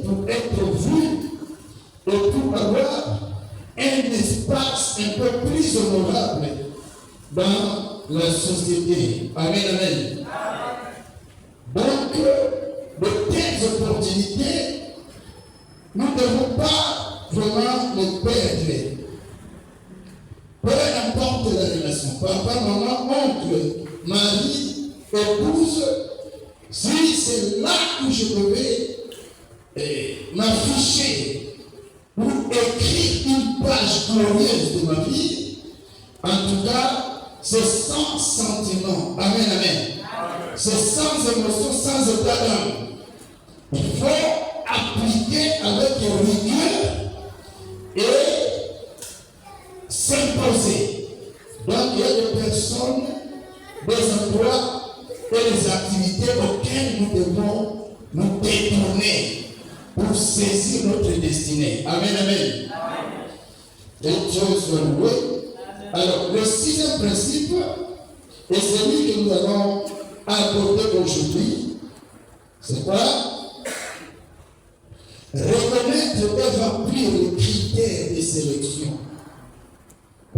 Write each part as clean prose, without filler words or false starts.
pour être vu et pour avoir un espace un peu plus honorable dans la société. Amen, amen. Donc, de telles opportunités, nous ne devons pas vraiment les perdre. Peu importe la relation, papa, maman, oncle, mari, épouse, si c'est là où je devais m'afficher pour écrire une page glorieuse de ma vie, en tout cas, c'est sans sentiment. Amen, amen. C'est sans émotion, sans état d'âme. Il faut appliquer avec rigueur et s'imposer. Donc, il y a des personnes, des emplois et des activités auxquelles nous devons nous détourner pour saisir notre destinée. Amen, amen. Et Dieu soit loué. Alors, le sixième principe, et celui que nous allons aborder aujourd'hui, c'est quoi? Reconnaître et remplir les critères de sélection.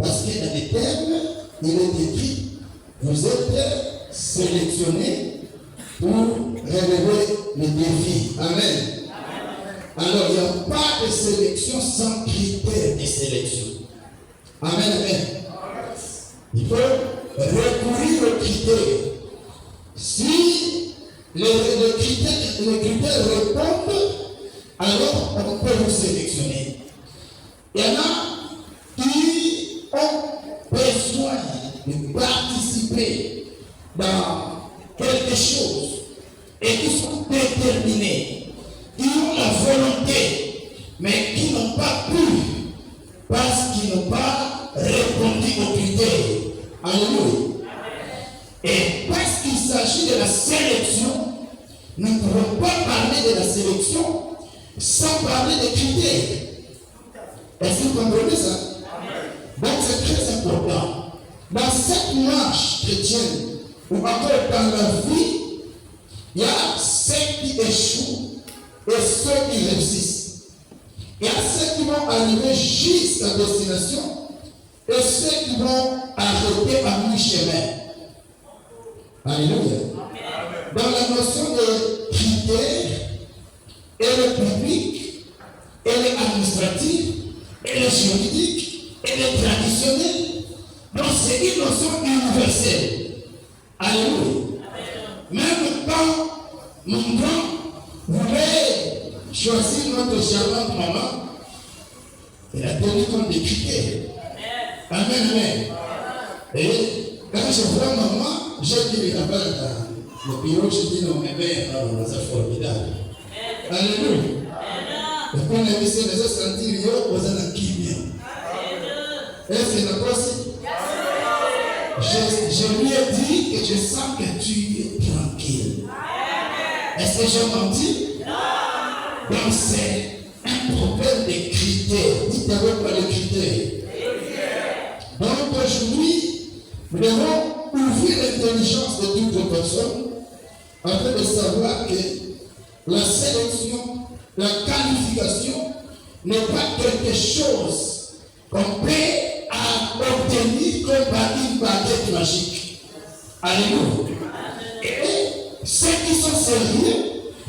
Parce que dans les termes, il est écrit, vous êtes sélectionnés pour relever les défis. Amen. Alors, il n'y a pas de sélection sans critères de sélection. Amen, amen. Il faut recourir aux critères. Si les critères répondent, alors on peut vous sélectionner. Il y en a qui ont besoin de participer dans quelque chose et qui sont déterminés, qui ont la volonté, mais qui n'ont pas pu parce qu'ils n'ont pas répondu aux critères. Alléluia. Et parce qu'il s'agit de la sélection, nous ne pouvons pas parler de la sélection sans parler des critères. Est-ce que vous comprenez ça? Donc c'est très important. Dans cette marche chrétienne, ou encore dans la vie, il y a ceux qui échouent et ceux qui réussissent. Il y a ceux qui vont arriver jusqu'à destination et ceux qui vont arrêter à mi-chemin. Alléluia. Dans la notion de critères, elle est publique, elle est administrative, elle est juridique, elle est traditionnelle. Donc c'est une notion universelle. Alléluia. Même quand mon grand voulait choisir notre charmante maman, elle a tenu compte des critères. Amen, amen. Et quand je vois maman, j'ai dit là-bas dans le bureau, je dis non, mais mère, c'est formidable. Alléluia. Et quand on a vu ça, les autres sentir, on a kimia. Est-ce que c'est la possible? Je lui ai dit que je sens que tu es tranquille. Est-ce que j'ai menti? Non. Donc c'est un problème de critères. Dites d'abord pas les critères. Donc aujourd'hui, nous devons ouvrir l'intelligence de toutes les personnes afin de savoir que la sélection, la qualification n'est pas quelque chose qu'on peut obtenir comme par une baguette magique. Alléluia. Et ceux qui sont sérieux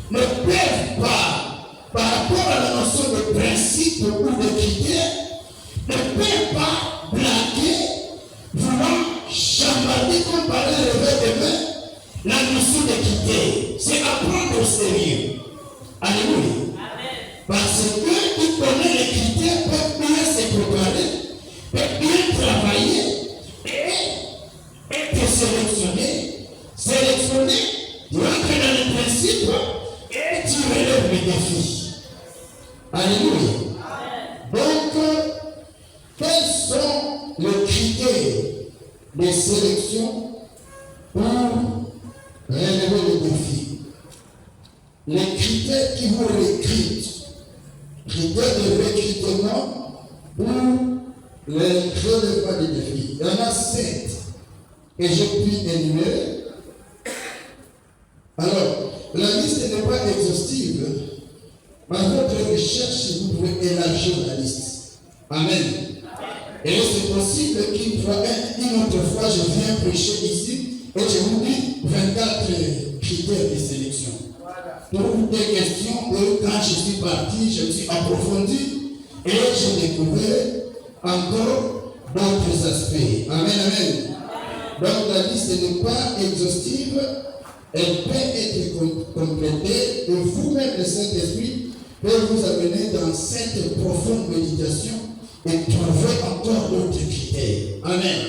ne peuvent pas, par rapport à la notion de principe ou de critères, ne peuvent pas blaguer, voulant chambarder comme par un revers de main la notion de critères. C'est apprendre au sérieux. Alléluia. Parce qu'il connaît les critères, peut bien se préparer, peut bien travailler et être sélectionné, tu entres dans les principes et tu relèves les défis. Alléluia. Donc, quels sont les critères de sélection pour relever les défis? Les critères qui vous recrutent, critères de recrutement pour les relèvements des défis. Il y en a 7 et j'ai pu énumérer. Alors, la liste n'est pas exhaustive, Par votre recherche, vous pouvez élargir la liste. Amen. Et c'est possible une autre fois, je viens prêcher ici et je vous dis 24 critères de sélection. Toutes des questions que quand je suis parti, je me suis approfondi et j'ai découvert encore d'autres aspects. Amen, amen. Donc la liste n'est pas exhaustive, elle peut être complétée et vous-même, le Saint-Esprit, peut vous amener dans cette profonde méditation et trouver encore d'autres critères. Amen.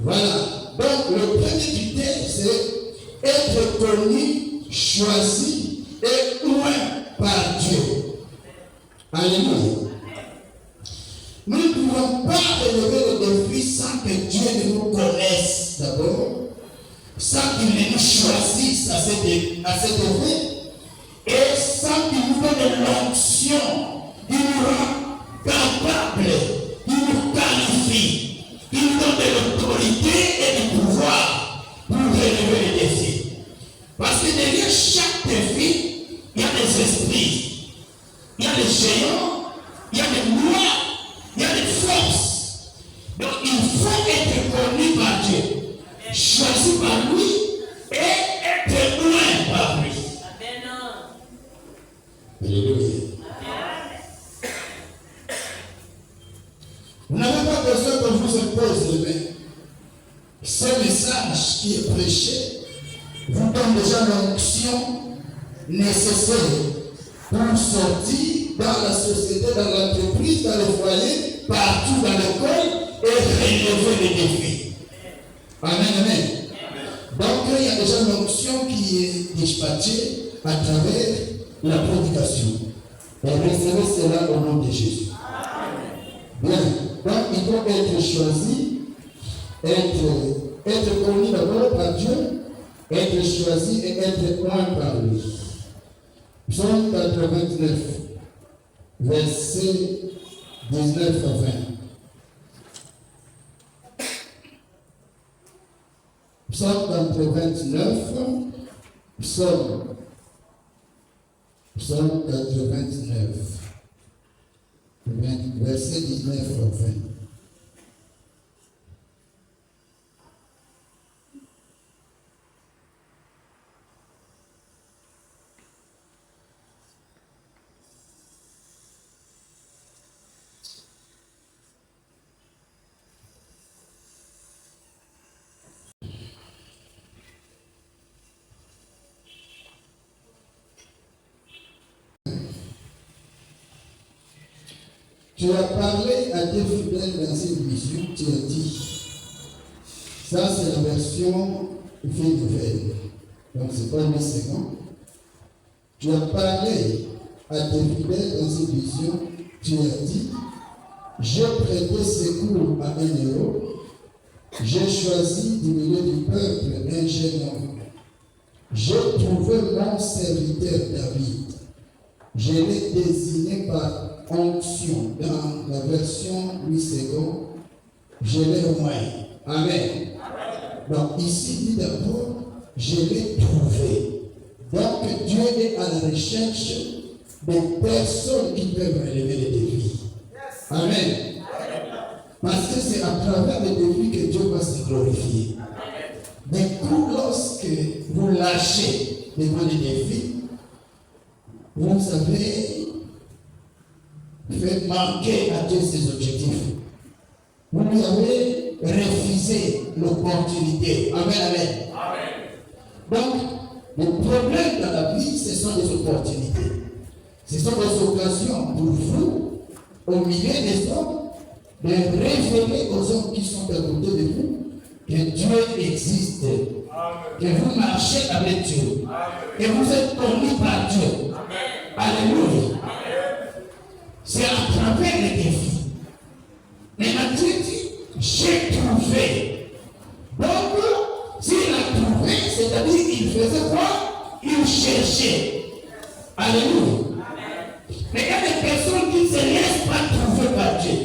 Voilà. Donc le premier critère, c'est être connu, choisi et oint par Dieu. Alléluia. Nous ne pouvons pas relever le défi sans que Dieu ne nous connaisse d'abord, sans qu'il ne nous choisisse à cet effet, et sans qu'il nous donne l'onction, il nous rend capable, il nous qualifie, il nous donne de l'autorité et du pouvoir pour relever les défis. Parce que derrière chaque défi, il y a des esprits, il y a des géants, il y a des lois, il y a des forces. Donc il faut être connu par Dieu, choisi par lui et être loin par lui. Alléluia. Vous n'avez pas besoin qu'on vous impose les mains. Ce message qui est prêché vous donne déjà l'onction nécessaire pour sortir dans la société, dans l'entreprise, dans le foyer, partout dans l'école et relever les défis. Amen, amen. Donc il y a déjà l'onction qui est dispatchée à travers la prédication. Et recevez cela au nom de Jésus. Bien. Donc il faut être choisi, être connu d'abord par Dieu, être choisi et être oint par lui. Psaume 89, versets 19 à 20. Psaume 89, Psaume 89, verset 19 à 20. Tu as parlé à tes fidèles dans cette mission, tu as dit, ça c'est la version vie nouvelle, donc c'est pas une seconde. Tu as parlé à tes fidèles dans cette mission, tu as dit, j'ai prêté secours à un héros, j'ai choisi du milieu du peuple un jeune homme, j'ai trouvé mon serviteur David, je l'ai désigné par onction, dans la version 8 secondes, je l'ai oint. Amen. Donc ici dit d'abord, je l'ai trouvé. Donc Dieu est à la recherche des personnes qui peuvent relever les défis. Amen. Parce que c'est à travers les défis que Dieu va se glorifier. Du coup, lorsque vous lâchez devant les défis, vous avez fait manquer à Dieu ses objectifs. Vous lui avez refusé l'opportunité. Amen, amen. Donc, le problème dans la vie, ce sont des opportunités. Ce sont des occasions pour vous, au milieu des hommes, de révéler aux hommes qui sont à côté de vous que Dieu existe. Amen. Que vous marchez avec Dieu. Amen. Que vous êtes connus par Dieu. Amen. Alléluia. C'est à travers les défis. Mais la Dieu dit, j'ai trouvé. Donc, s'il a trouvé, c'est-à-dire qu'il faisait quoi? Il cherchait. Alléluia. Mais il y a des personnes qui ne se laissent pas trouver par Dieu.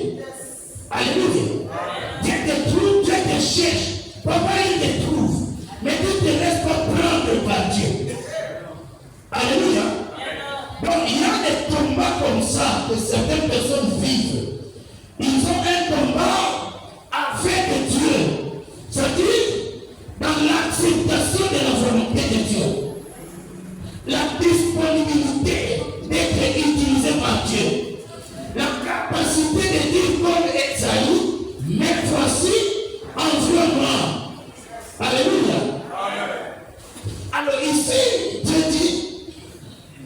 Alléluia. Dieu te trouve, Dieu te cherche. Papa, il te trouve. Mais tu ne te laisses pas prendre par Dieu. Alléluia. Donc, des combats comme ça que certaines personnes vivent. Ils ont un combat avec Dieu. C'est-à-dire, dans l'acceptation de la volonté de Dieu. La disponibilité d'être utilisé par Dieu. La capacité de dire comme Esaïe, mais voici, envoie-moi. Alléluia. Alors ici, Dieu dit,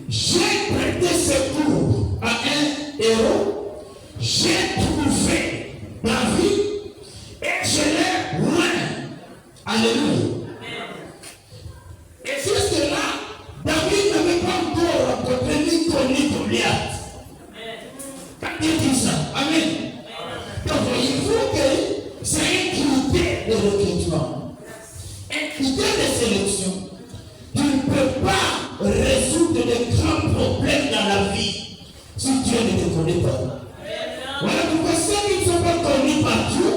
j'ai prêté secours à un héros, j'ai trouvé David et je l'ai loin. Alléluia. Et jusque-là, David n'avait pas encore rencontré ni connu Goliath. Quand il dit ça, Amen. Donc voyez-vous que c'est un critère de recrutement, un critère de sélection. Tu ne peux pas résoudre de grands problèmes dans la vie si Dieu ne te connaît pas. Voilà pourquoi ceux qui ne sont pas connus par Dieu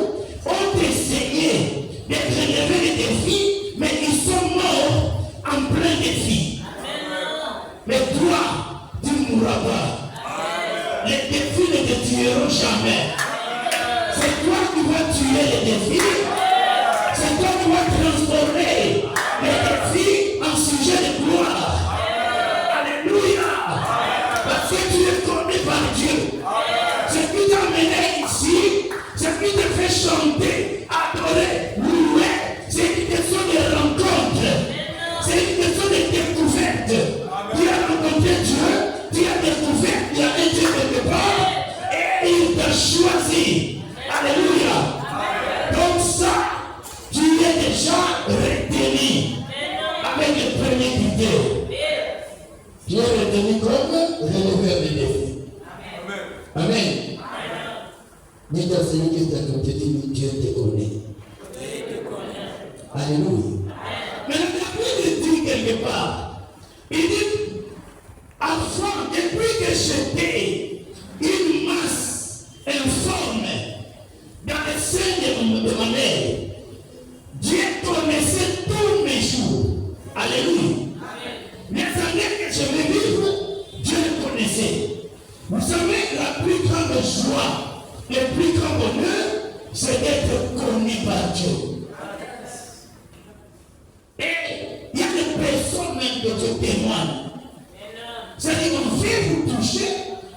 ont essayé de relever les défis, mais ils sont morts en plein défi. Mais toi, tu ne mourras pas. Les défis ne te tueront jamais. C'est toi qui vas tuer les défis. C'est toi qui vas transformer les défis en sujet de gloire. Alléluia. Parce que tu es connu par Dieu. Ce qui t'a amené ici, ce qui te fait chanter, adorer, louer, c'est une question de rencontre. C'est une question de découverte. Tu as rencontré Dieu, tu as découvert qu'il y a un Dieu quelque part, et il t'a choisi. Alléluia. Donc ça, tu es déjà retenu avec le premier critère. Tu es retenu comme releveur des défis. Amen. Dites à celui qui est à côté, Dieu te connaît. Alléluia. Mais la Bible dit quelque part, il dit, avant, depuis que j'étais une masse informe dans le sein de ma mère, Dieu connaissait tous mes jours. Alléluia. Les années que je vais vivre, Dieu le connaissait. Vous savez, la plus grande joie, le plus grand bonheur, c'est d'être connu par Dieu. Et il y a des personnes même que Dieu témoigne. C'est-à-dire qu'on vient vous toucher,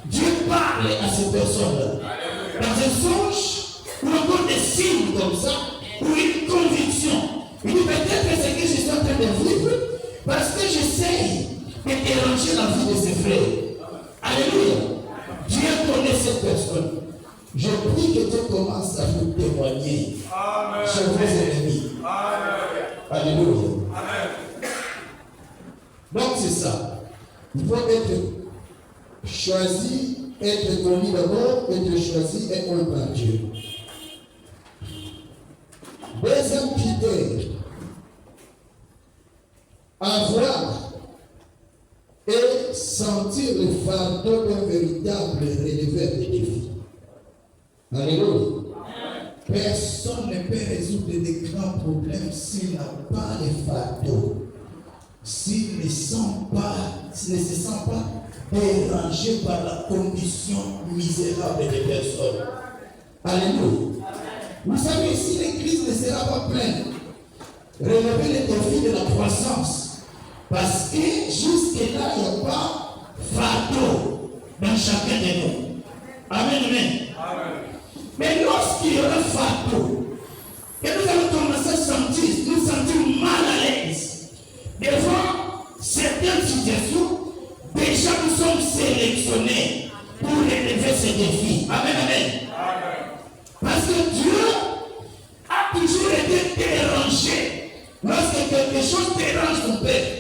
Dieu parle à ces personnes-là. Dans un songe, ou encore des signes comme ça, ou une conviction. Il dit peut-être que c'est que je suis en train de vivre, parce que j'essaye de déranger la vie de ses frères. Alléluia. Dieu connaît cette personne. Je prie que Dieu commence à vous témoigner sur vos ennemis. Alléluia. Donc c'est ça. Il faut être choisi, être connu d'abord, être choisi et connu par Dieu. Deuxième critère, avoir et sentir le fardeau d'un véritable releveur de défis. Alléluia. Personne ne peut résoudre de grands problèmes s'il n'a pas le fardeau, s'il ne se sent pas dérangé par la condition misérable des personnes. Alléluia. Vous savez, si l'église ne sera pas pleine, relevez les défis de la croissance. Parce que jusque-là, il n'y a pas fardeau dans chacun de nous. Amen, amen. Mais lorsqu'il y aura fardeau, et nous allons commencer à nous sentir mal à l'aise devant certaines situations, déjà nous sommes sélectionnés pour relever ces défis. Amen, amen. Parce que Dieu a toujours été dérangé lorsque quelque chose dérange ton peuple.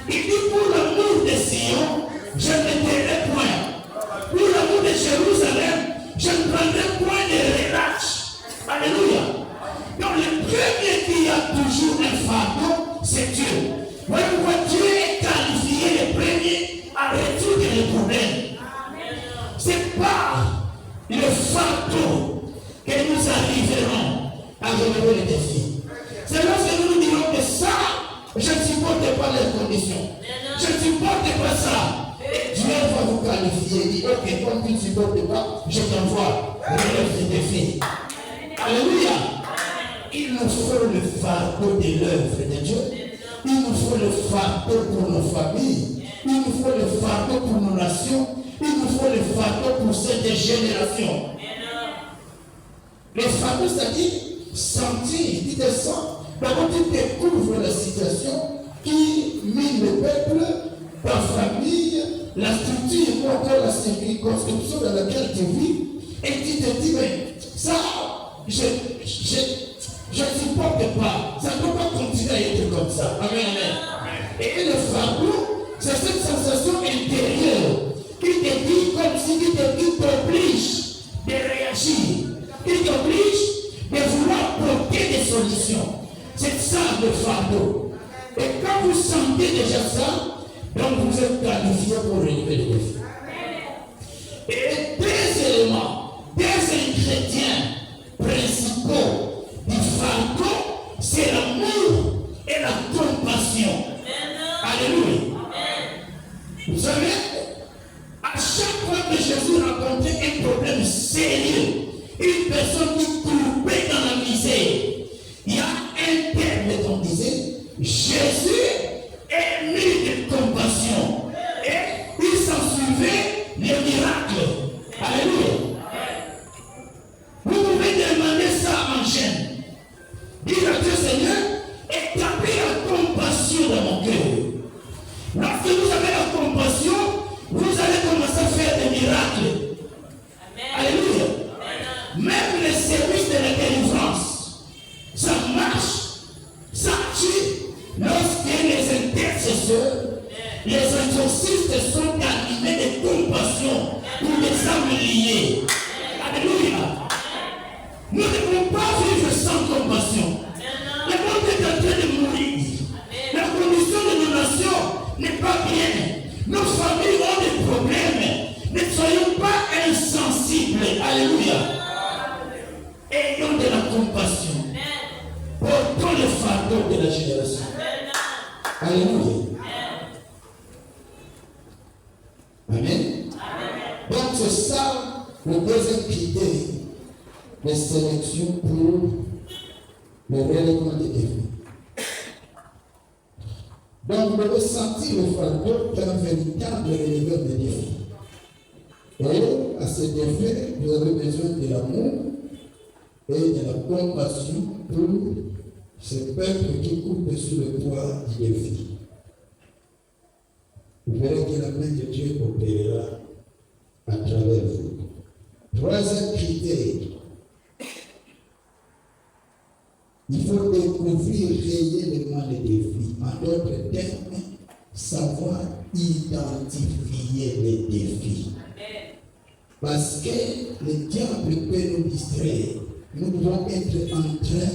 Il dit pour l'amour de Sion, je ne tairai point. Pour l'amour de Jérusalem, je ne prendrai point de relâche. Alléluia. Donc le premier qui a toujours un fardeau, c'est Dieu. Voyez pourquoi Dieu est qualifié le premier à résoudre les problèmes. Ce n'est pas le fardeau que nous arriverons à relever les défis. C'est lorsque nous nous dirons que ça, je ne supporte pas les conditions. Je ne supporte pas ça. Et Dieu va vous qualifier. qualifié. Il dit, ok, comme tu ne supportes pas, je t'envoie. Relève tes défis. Alléluia. Il nous faut le fardeau de l'œuvre de Dieu. Il nous faut le fardeau pour nos familles. Il nous faut le fardeau pour nos nations. Il nous faut le fardeau pour cette génération. Le fardeau, c'est-à-dire sentir, tu te sens. D'abord, tu découvres la situation qui mine le peuple, ta famille, la structure ou encore la circonscription dans laquelle tu vis. Et tu te dis, mais ça, je ne supporte pas. Ça ne peut pas continuer à être comme ça. Amen, amen. Et le fardeau, c'est cette sensation intérieure qui te dit comme si qui t'oblige de réagir, qui t'oblige de vouloir porter des solutions. C'est ça le fardeau. Et quand vous sentez déjà ça, donc vous êtes qualifié pour relever le défi. Et deux éléments, deux ingrédients principaux du fardeau, c'est l'amour et la compassion. Alléluia. Vous savez, à chaque fois que Jésus rencontrait un problème sérieux, une personne qui courbait dans la misère, il y a un terme qu'on disait, Jésus est mu de compassion. Et il s'en suivait les miracles. Alléluia. Vous pouvez demander ça en chaîne. Dire à Dieu, Seigneur, établis la compassion dans mon cœur. Lorsque vous avez la compassion, vous allez commencer à faire des miracles. Alléluia. Même les services de la délivrance, ça marche, ça tue. Lorsque les intercesseurs, les exorcistes sont animés de compassion pour les âmes liées. Alléluia. Nous ne devons pas vivre sans compassion. Le monde est en train de mourir. La condition de nos nations n'est pas bien. Nos familles ont des problèmes. Ne soyons pas insensibles. Alléluia. Ayons de la compassion. Portons le fardeau de la génération. Alléluia. Amen. Donc c'est ça le deuxième critère de sélection pour le relèvement des défis. Donc vous devez sentir le fardeau comme un véritable relèvement des défis. Et à ce défi, vous avez besoin de l'amour et de la compassion pour ce peuple qui coupe sur le poids du défi. Vous verrez que la main de Dieu opérera à travers vous. Troisième critère, il faut découvrir réellement les défis. En d'autres termes, savoir identifier les défis. Parce que le diable peut nous distraire. Nous devons être en train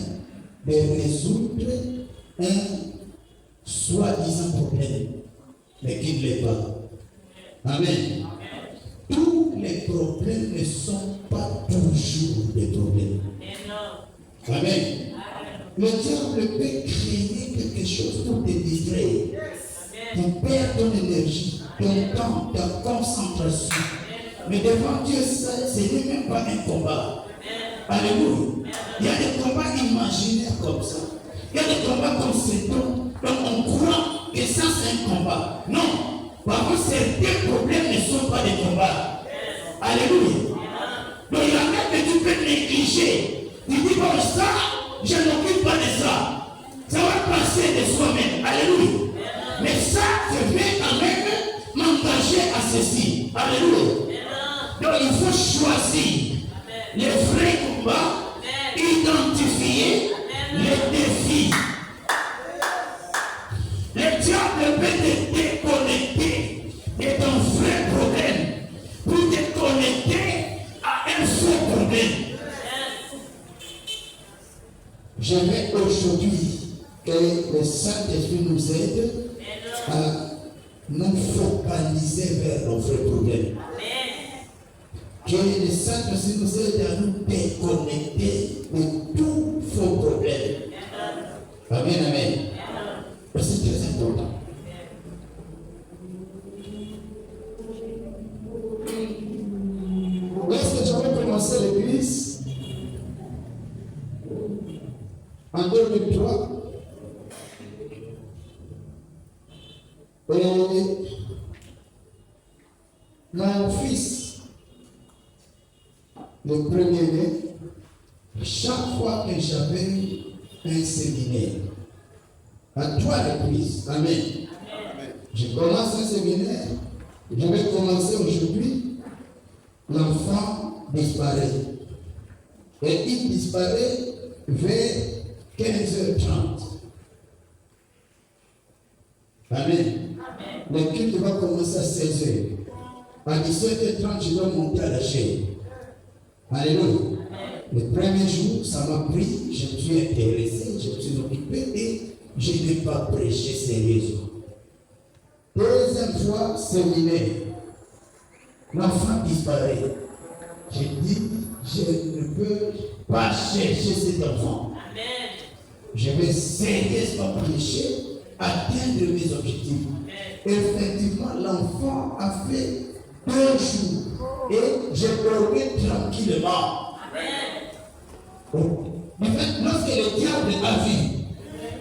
de résoudre un soi-disant problème, mais qui ne l'est pas. Amen. Tous les problèmes ne sont pas toujours des problèmes. Amen. Le diable peut créer quelque chose pour te distraire, pour perdre ton énergie, ton temps, ta concentration. Mais devant Dieu, ce n'est même pas un combat. Alléluia. Il y a des combats imaginaires comme ça. Il y a des combats conséquents. Donc on croit que ça c'est un combat. Non. Par contre, certains problèmes ne sont pas des combats. Alléluia. Donc il y a même que tu peux négliger. Tu dis, bon, ça, je n'occupe pas de ça. Ça va passer de soi-même. Alléluia. Mais ça, je vais quand même m'engager à ceci. Alléluia. Donc il faut choisir les vrais combats, identifier les défis. Le diable peut te déconnecter de ton vrai problème pour te connecter à un faux problème. Je vais aujourd'hui que le Saint-Esprit nous aide à nous focaliser vers nos vrais problèmes. Que le Saint-Esprit nous aide à nous déconnecter de tout faux problème. Amen, amen. C'est très important. commencé l'église en 2003. Et mon fils, le premier-né, chaque fois que j'avais un séminaire, à toi l'église, amen. Je commence un séminaire, je vais commencer aujourd'hui, l'enfant disparaît. Et il disparaît vers 15h30. Amen. Le culte va commencer à 16h. À 17h30, je dois monter à la chaîne. Alléluia. Le premier jour, ça m'a pris, je me suis intéressé, je me suis occupé et je n'ai pas prêché sérieusement. Deuxième fois, séminaire. L'enfant disparaît. J'ai dit, je ne peux pas chercher cet enfant. Amen. Je vais sérieusement prêcher, atteindre mes objectifs. Effectivement, l'enfant a fait 2 jours et je dormais tranquillement. En fait, lorsque le diable a vu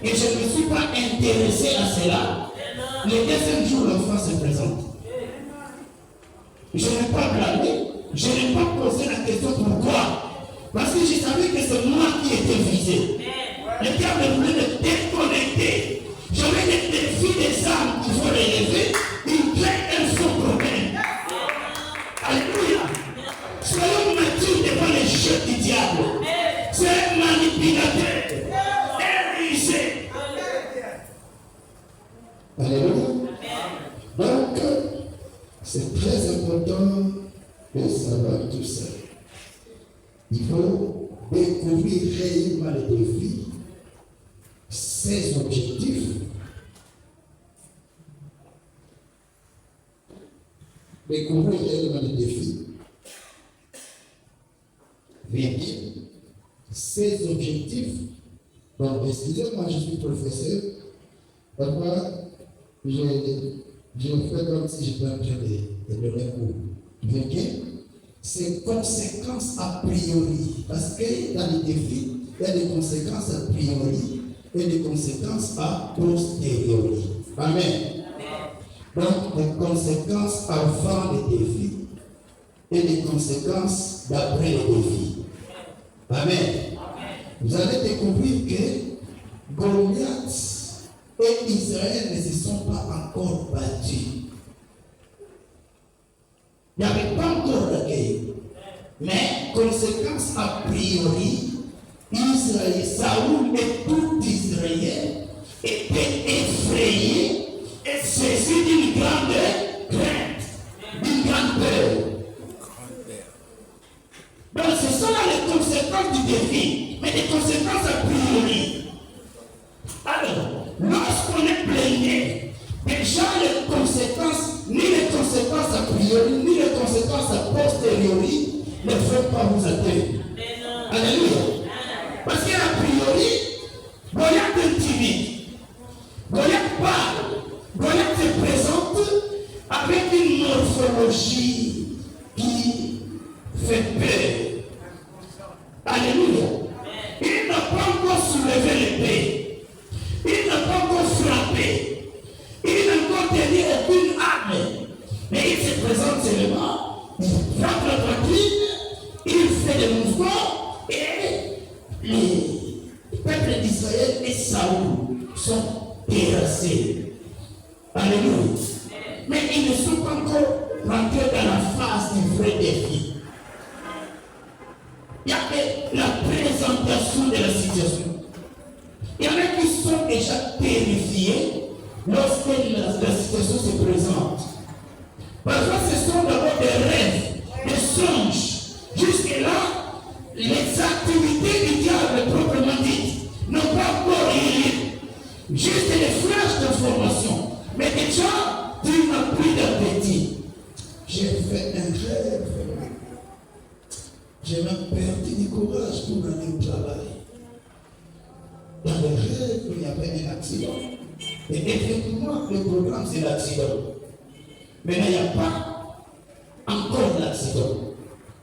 et je ne me suis pas intéressé à cela, le deuxième jour, l'enfant se présente. Je n'ai pas blâmé, je n'ai pas posé la question pourquoi. Parce que je savais que c'est moi qui étais visé. Le diable voulait me déconnecter. J'avais des défis des âmes qu'il faut relever. Il crée un faux problème. Alléluia. Soyons matures devant les jeux du diable. C'est un manipulateur. Érigé. Alléluia. Donc, c'est très important de savoir tout ça. Il faut découvrir réellement les défis, ses objectifs, découvrir réellement les défis, vérifier ses objectifs. Donc, excusez-moi, je suis professeur. Parfois, je fais comme si j'étais en train de donner cours. Vérifier ses conséquences a priori. Parce que dans les défis, il y a des conséquences a priori et des conséquences a posteriori. Amen. Donc, des conséquences avant les défis et des conséquences d'après les défis. Amen. Vous allez découvrir que Goliath et Israël ne se sont pas encore battus. Il n'y avait pas encore de guerre. Mais, conséquence a priori, Israël, Saoul et tout Israël étaient effrayés et saisis d'une grande crainte, d'une grande peur. Donc, ce sont là les conséquences du défi, mais des conséquences a priori. Alors, lorsqu'on est plaigné, déjà les conséquences, ni les conséquences a priori, ni les conséquences a posteriori ne vont pas vous atteindre. Alléluia. Parce qu'a priori, Goliath est timide. Goliath parle. Goliath se présente avec une morphologie qui fait peur. Alléluia. Il n'a pas encore soulevé l'épée. Il n'a pas encore frappé. Il n'a encore tenu aucune arme. Mais il se présente seulement. Il frappe la poitrine. Il fait des mouvements. Et les peuples d'Israël et Saoul sont terrassés. Alléluia. Mais ils ne sont pas encore rentrés dans la phase du vrai défi. Il y a que la présentation de la situation. Il y en a qui sont déjà terrifiés lorsque la situation se présente. Parfois, ce sont d'abord des rêves, des songes. Jusque-là, les activités du diable proprement dites n'ont pas encore eu lieu. Juste des flashs d'information. Mais déjà, tu n'as plus d'appétit. J'ai fait un rêve. J'ai même perdu du courage pour aller au travail. Dans le rêve, il y avait un accident. Et effectivement, le programme, c'est l'accident. Mais il n'y a pas encore l'accident.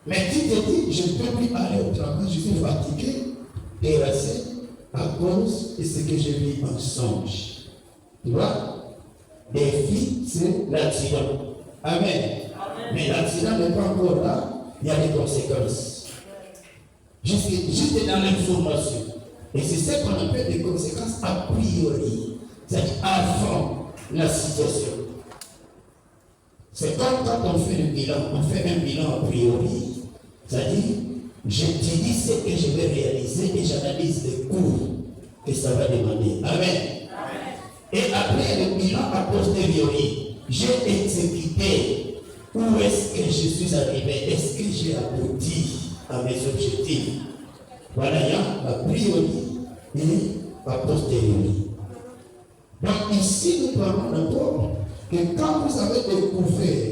Mais tu te te dit, je ne peux plus aller au travail, je suis fatigué, terrassé, à cause de ce que j'ai vu en songe. Tu vois? Défi, c'est l'accident. Amen. Mais l'accident n'est pas encore là, il y a des conséquences. Juste dans l'information. Et c'est ce qu'on appelle des conséquences a priori. C'est-à-dire avant la situation. C'est comme quand on fait un bilan a priori. C'est-à-dire, j'étudie ce que je vais réaliser et j'analyse les coûts que ça va demander. Amen. Et après le bilan a posteriori, j'ai exécuté. Où est-ce que je suis arrivé? Est-ce que j'ai abouti à mes objectifs? Voilà, il y a a priori et a posteriori. Donc ici, nous parlons d'abord que quand vous avez découvert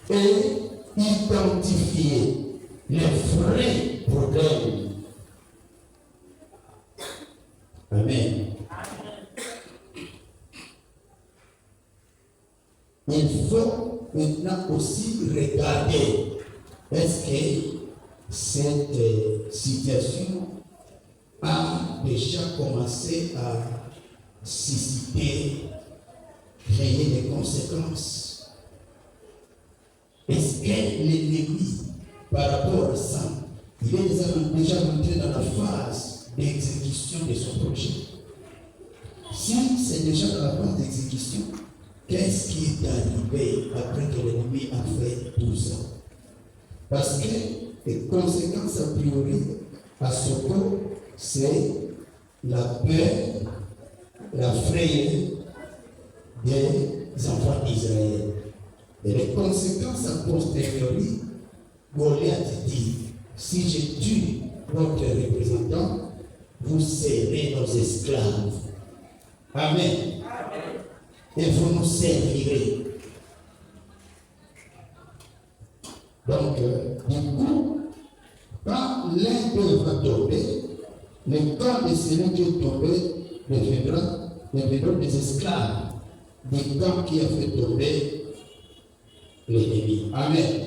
et identifié les vrais problèmes, amen, il faut maintenant aussi regarder est-ce que cette situation a déjà commencé à susciter, créer des conséquences. Est-ce que l'ennemi, par rapport à ça, il est déjà rentré dans la phase d'exécution de son projet? Si c'est déjà dans la phase d'exécution, qu'est-ce qui est arrivé après que l'ennemi a fait tout ça? Parce que les conséquences a priori à ce coup, c'est la peur, la frayeur des enfants d'Israël. Et les conséquences a posteriori, Goliath dit, si je tue votre représentant, vous serez nos esclaves. Amen. Et vous nous servirez. Donc, du coup, quand l'un d'eux va tomber, le camp de celui qui est tombé deviendra des esclaves du camp qui a fait tomber l'ennemi. Amen.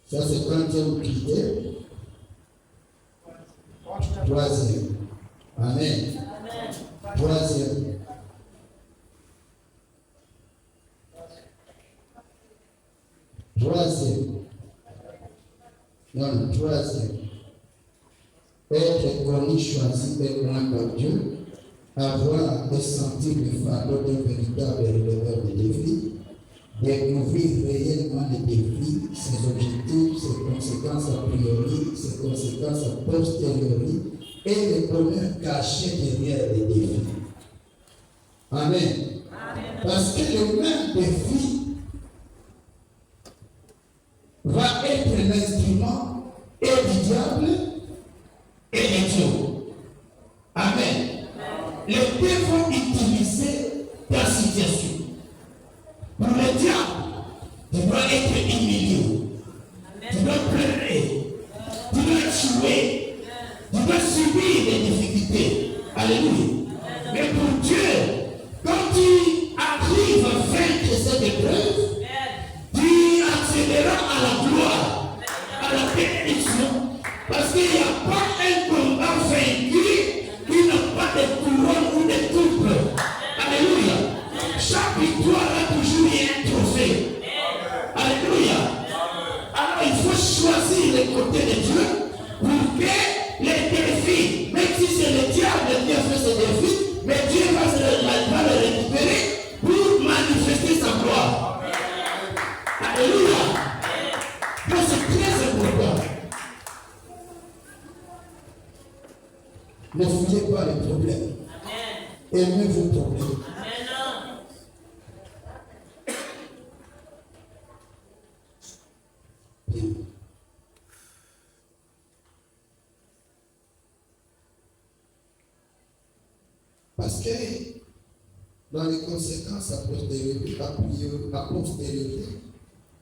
Ça, c'est quatrième critère. Troisième. Amen. Troisième. Troisième. Être connu, choisi et loin par Dieu, avoir et sentir le fardeau d'un véritable releveur de défis, découvrir réellement les défis, ses objectifs, ses conséquences a priori, ses conséquences a posteriori et les bonheurs cachés derrière les défis. Amen. Parce que le même défi va être l'instrument et du diable et de Dieu. Amen. Les deux vont utiliser ta situation. Pour le diable, tu dois être humilié, tu dois pleurer, tu dois tuer, tu dois subir des difficultés. Alléluia. Mais pour Dieu, quand tu arrives à vaincre cette épreuve, tu accéderas à la gloire, à la bénédiction. Parce qu'il n'y a pas un combat vaincu qui n'a pas de couronne ou de coupe. Alléluia. Chaque victoire a toujours un trophée. Alléluia. Alors il faut choisir le côté de Dieu pour que les défis, même si c'est le diable qui a fait ce défi, mais Dieu va le récupérer pour manifester sa gloire. Alléluia. Donc c'est très important. Ne fouillez pas les problèmes. Aimez vos problèmes. Parce que dans les conséquences à posteriori,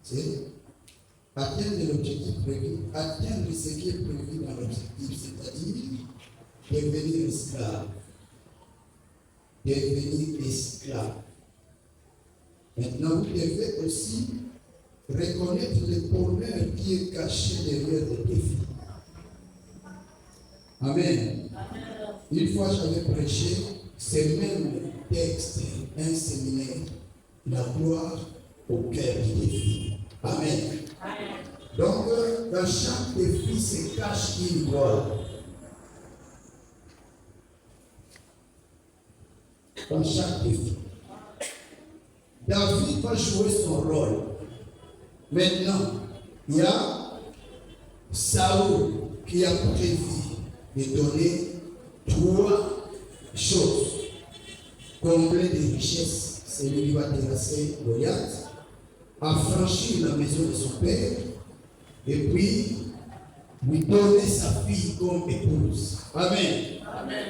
c'est atteindre l'objectif prévu, atteindre ce qui est prévu dans l'objectif, c'est-à-dire devenir esclave. Devenir esclave. Maintenant, vous devez aussi reconnaître le bonheur qui est caché derrière les défis. Amen. Une fois, j'avais prêché ce même texte, un séminaire, la gloire au cœur du défi. Amen. Donc, dans chaque défi se cache une gloire. Dans chaque défi. David va jouer son rôle. Maintenant, il y a Saoul qui a prévu de donner 3 choses. Combler des richesses, celui qui va terrasser Goliath, affranchir la maison de son père, et puis lui donner sa fille comme épouse. Amen. Amen.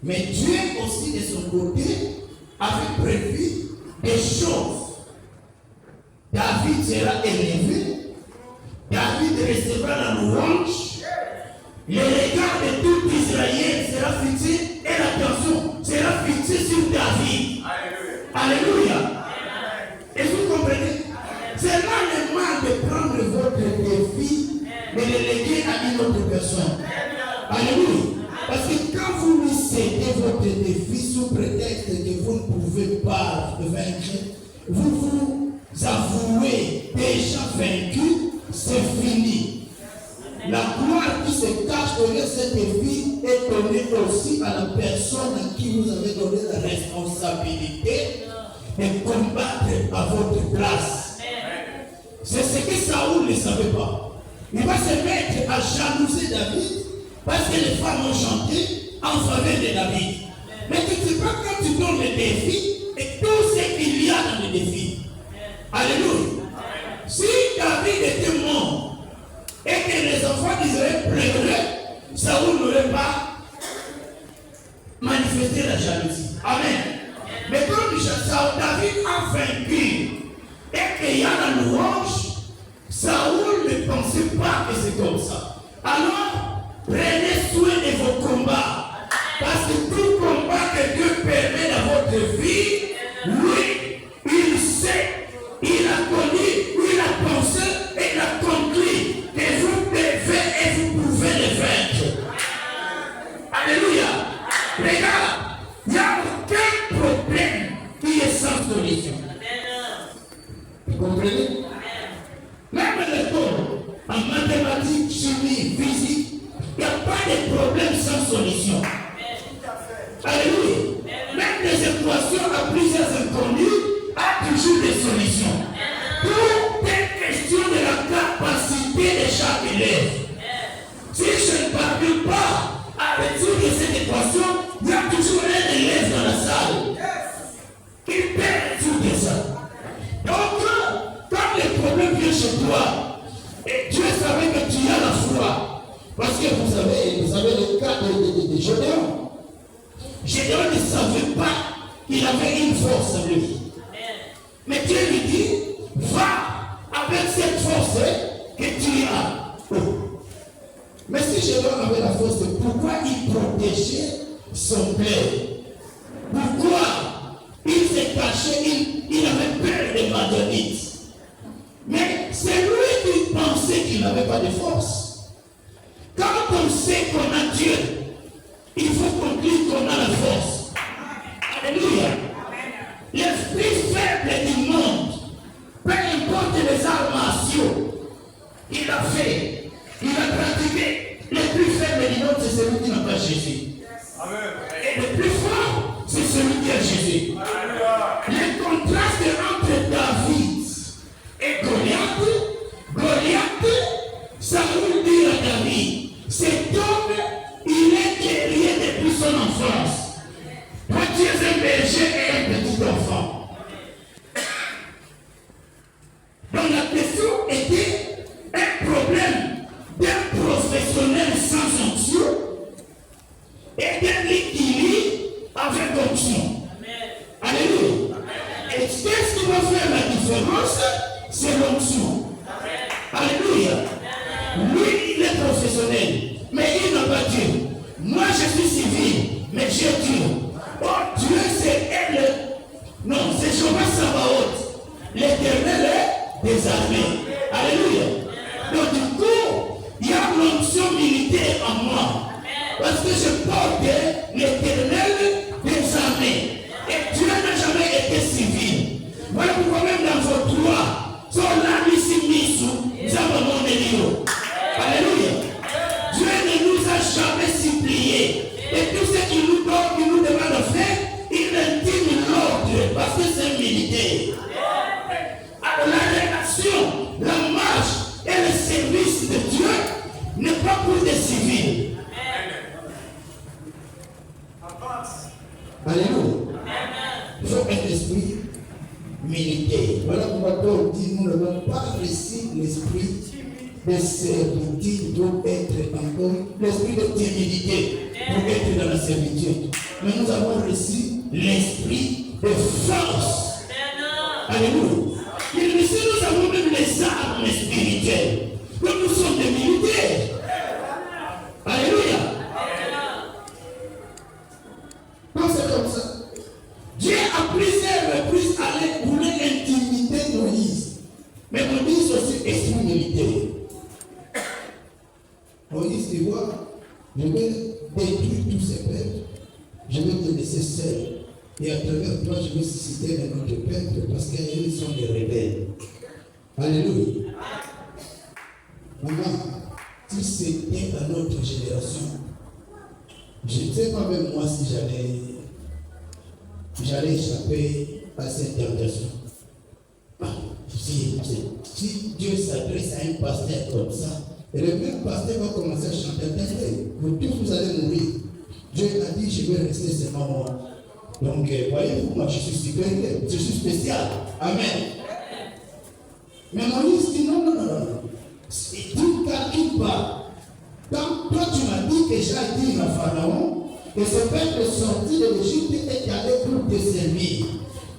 Mais Dieu aussi de son côté avait prévu des choses. David sera élevé, David recevra la louange, le regard de tout Israël sera fixé et l'attention sera fixée sur David. Alléluia. Et vous comprenez? C'est là le mal de prendre votre défi et le léguer à une autre personne. Alléluia. Parce que quand vous lui cédez votre défi sous prétexte que vous ne pouvez pas vaincre, vous avouez déjà vaincu, c'est fini. La gloire qui se cache derrière ce défi est donnée aussi à la personne à qui vous avez donné la responsabilité de combattre à votre place. C'est ce que Saoul ne savait pas. Il va se mettre à jalouser David parce que les femmes ont chanté en faveur de David. Mais tu ne sais pas quand tu donnes le défi et tout ce qu'il y a dans le défi. Alléluia. Si David était mort et que les enfants d'Israël pleuraient, Saoul n'aurait pas manifesté la jalousie. Amen. Mais comme David a vaincu et qu'il y a la louange, Saoul ne pensait pas que c'est comme ça. Alors, prenez soin de vos combats. Parce que tout combat que Dieu permet dans votre vie, lui, il sait, il a connu, il a pensé et il a conclu que vous devez et vous pouvez le vaincre. Alléluia. Regarde, il n'y a aucun problème qui est sans solution. Vous comprenez? Même les cours, en mathématiques, chimie, physique, il n'y a pas de problème sans solution. Alléluia. Même les équations à plusieurs inconnus ont toujours des solutions. Tout est question de la capacité de chaque élève. Si je ne parviens pas à résoudre cette équation, il y a toujours un élève dans la salle. Il peut résoudre ça. Donc, quand le problème vient chez toi, et Dieu savait que tu as la foi, parce que vous savez le cas de Gédéon. Gédéon ne savait pas qu'il avait une force en lui. Mais Dieu lui dit, va avec cette force que tu as. Mais si Gédéon avait la force, pourquoi il protégeait son père? Pourquoi il s'est caché, il avait peur des Madianites? Mais c'est lui qui pensait qu'il n'avait pas de force. Quand on sait qu'on a Dieu, il faut conclure qu'on a la force. Alléluia. L'esprit faible du monde, peu importe les arts martiaux qu'il a fait, il a pratiqué, le plus faible du monde, c'est celui qui n'a pas Jésus. Et le plus fort, c'est celui qui a Jésus. Le contraste entre David et Goliath, Saoul dit à David, cet homme, il est guerrier depuis son enfance. Toi, tu es un berger et un petit enfant. Donc la question était un problème d'un professionnel sans onction et d'un liquide avec onction. Alléluia. Et qu'est-ce qui va faire la différence? C'est l'onction. Alléluia. Lui, il est professionnel, mais il n'a pas Dieu. Moi, je suis civil, mais j'ai Dieu. Oh, Dieu, c'est elle. Non, c'est Jéhovah Sabaoth. militaire. Alors la relation, la marche et le service de Dieu n'est pas pour des civils. Alléluia. Il faut un esprit militaire. Voilà pourquoi Paul dit, nous n'avons pas reçu l'esprit de servitude doit être encore l'esprit de timidité pour être dans la servitude. Mais nous avons reçu l'esprit de force. Alléluia. Et ici, nous avons même les armes spirituelles. Donc nous sommes des militaires. Alléluia. Donc c'est comme ça. Dieu à plusieurs reprises voulait intimider Moïse. Mais Moïse aussi esprit militaire. Moïse dit, vois, je vais détruire tous ces peuples, je vais te laisser seul. Et à travers toi, je vais susciter un autre peuple parce qu'ils sont des rebelles. Alléluia. Maman, si c'était à notre génération, je ne sais pas même moi si j'allais échapper à cette tentation. Si Dieu s'adresse à un pasteur comme ça, et le même pasteur va commencer à chanter, vous tous vous allez mourir. Dieu a dit, je vais rester seulement moi. Donc, voyez-vous, moi je suis supérieur, je suis spécial. Amen. Mais Moïse dit non. Tu ne calcules pas. Quand toi tu m'as dit que j'ai dit à Pharaon que ce peuple sorti de l'Égypte est allé pour te servir.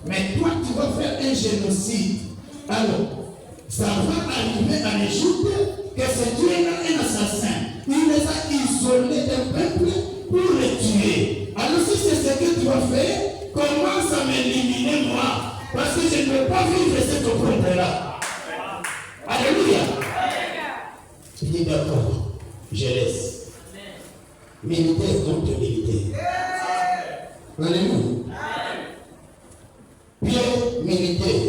Mais toi tu vas faire un génocide. Alors, ça va arriver en Égypte que ce Dieu-là est un assassin. Il les a isolés d'un peuple pour les tuer. Alors si c'est ce que tu vas faire, commence à m'éliminer moi. Parce que je ne veux pas vivre cette opprobre-là. Alléluia. Il dit d'accord, je laisse. Militaire contre militaire. Alléluia. Pierre militaire.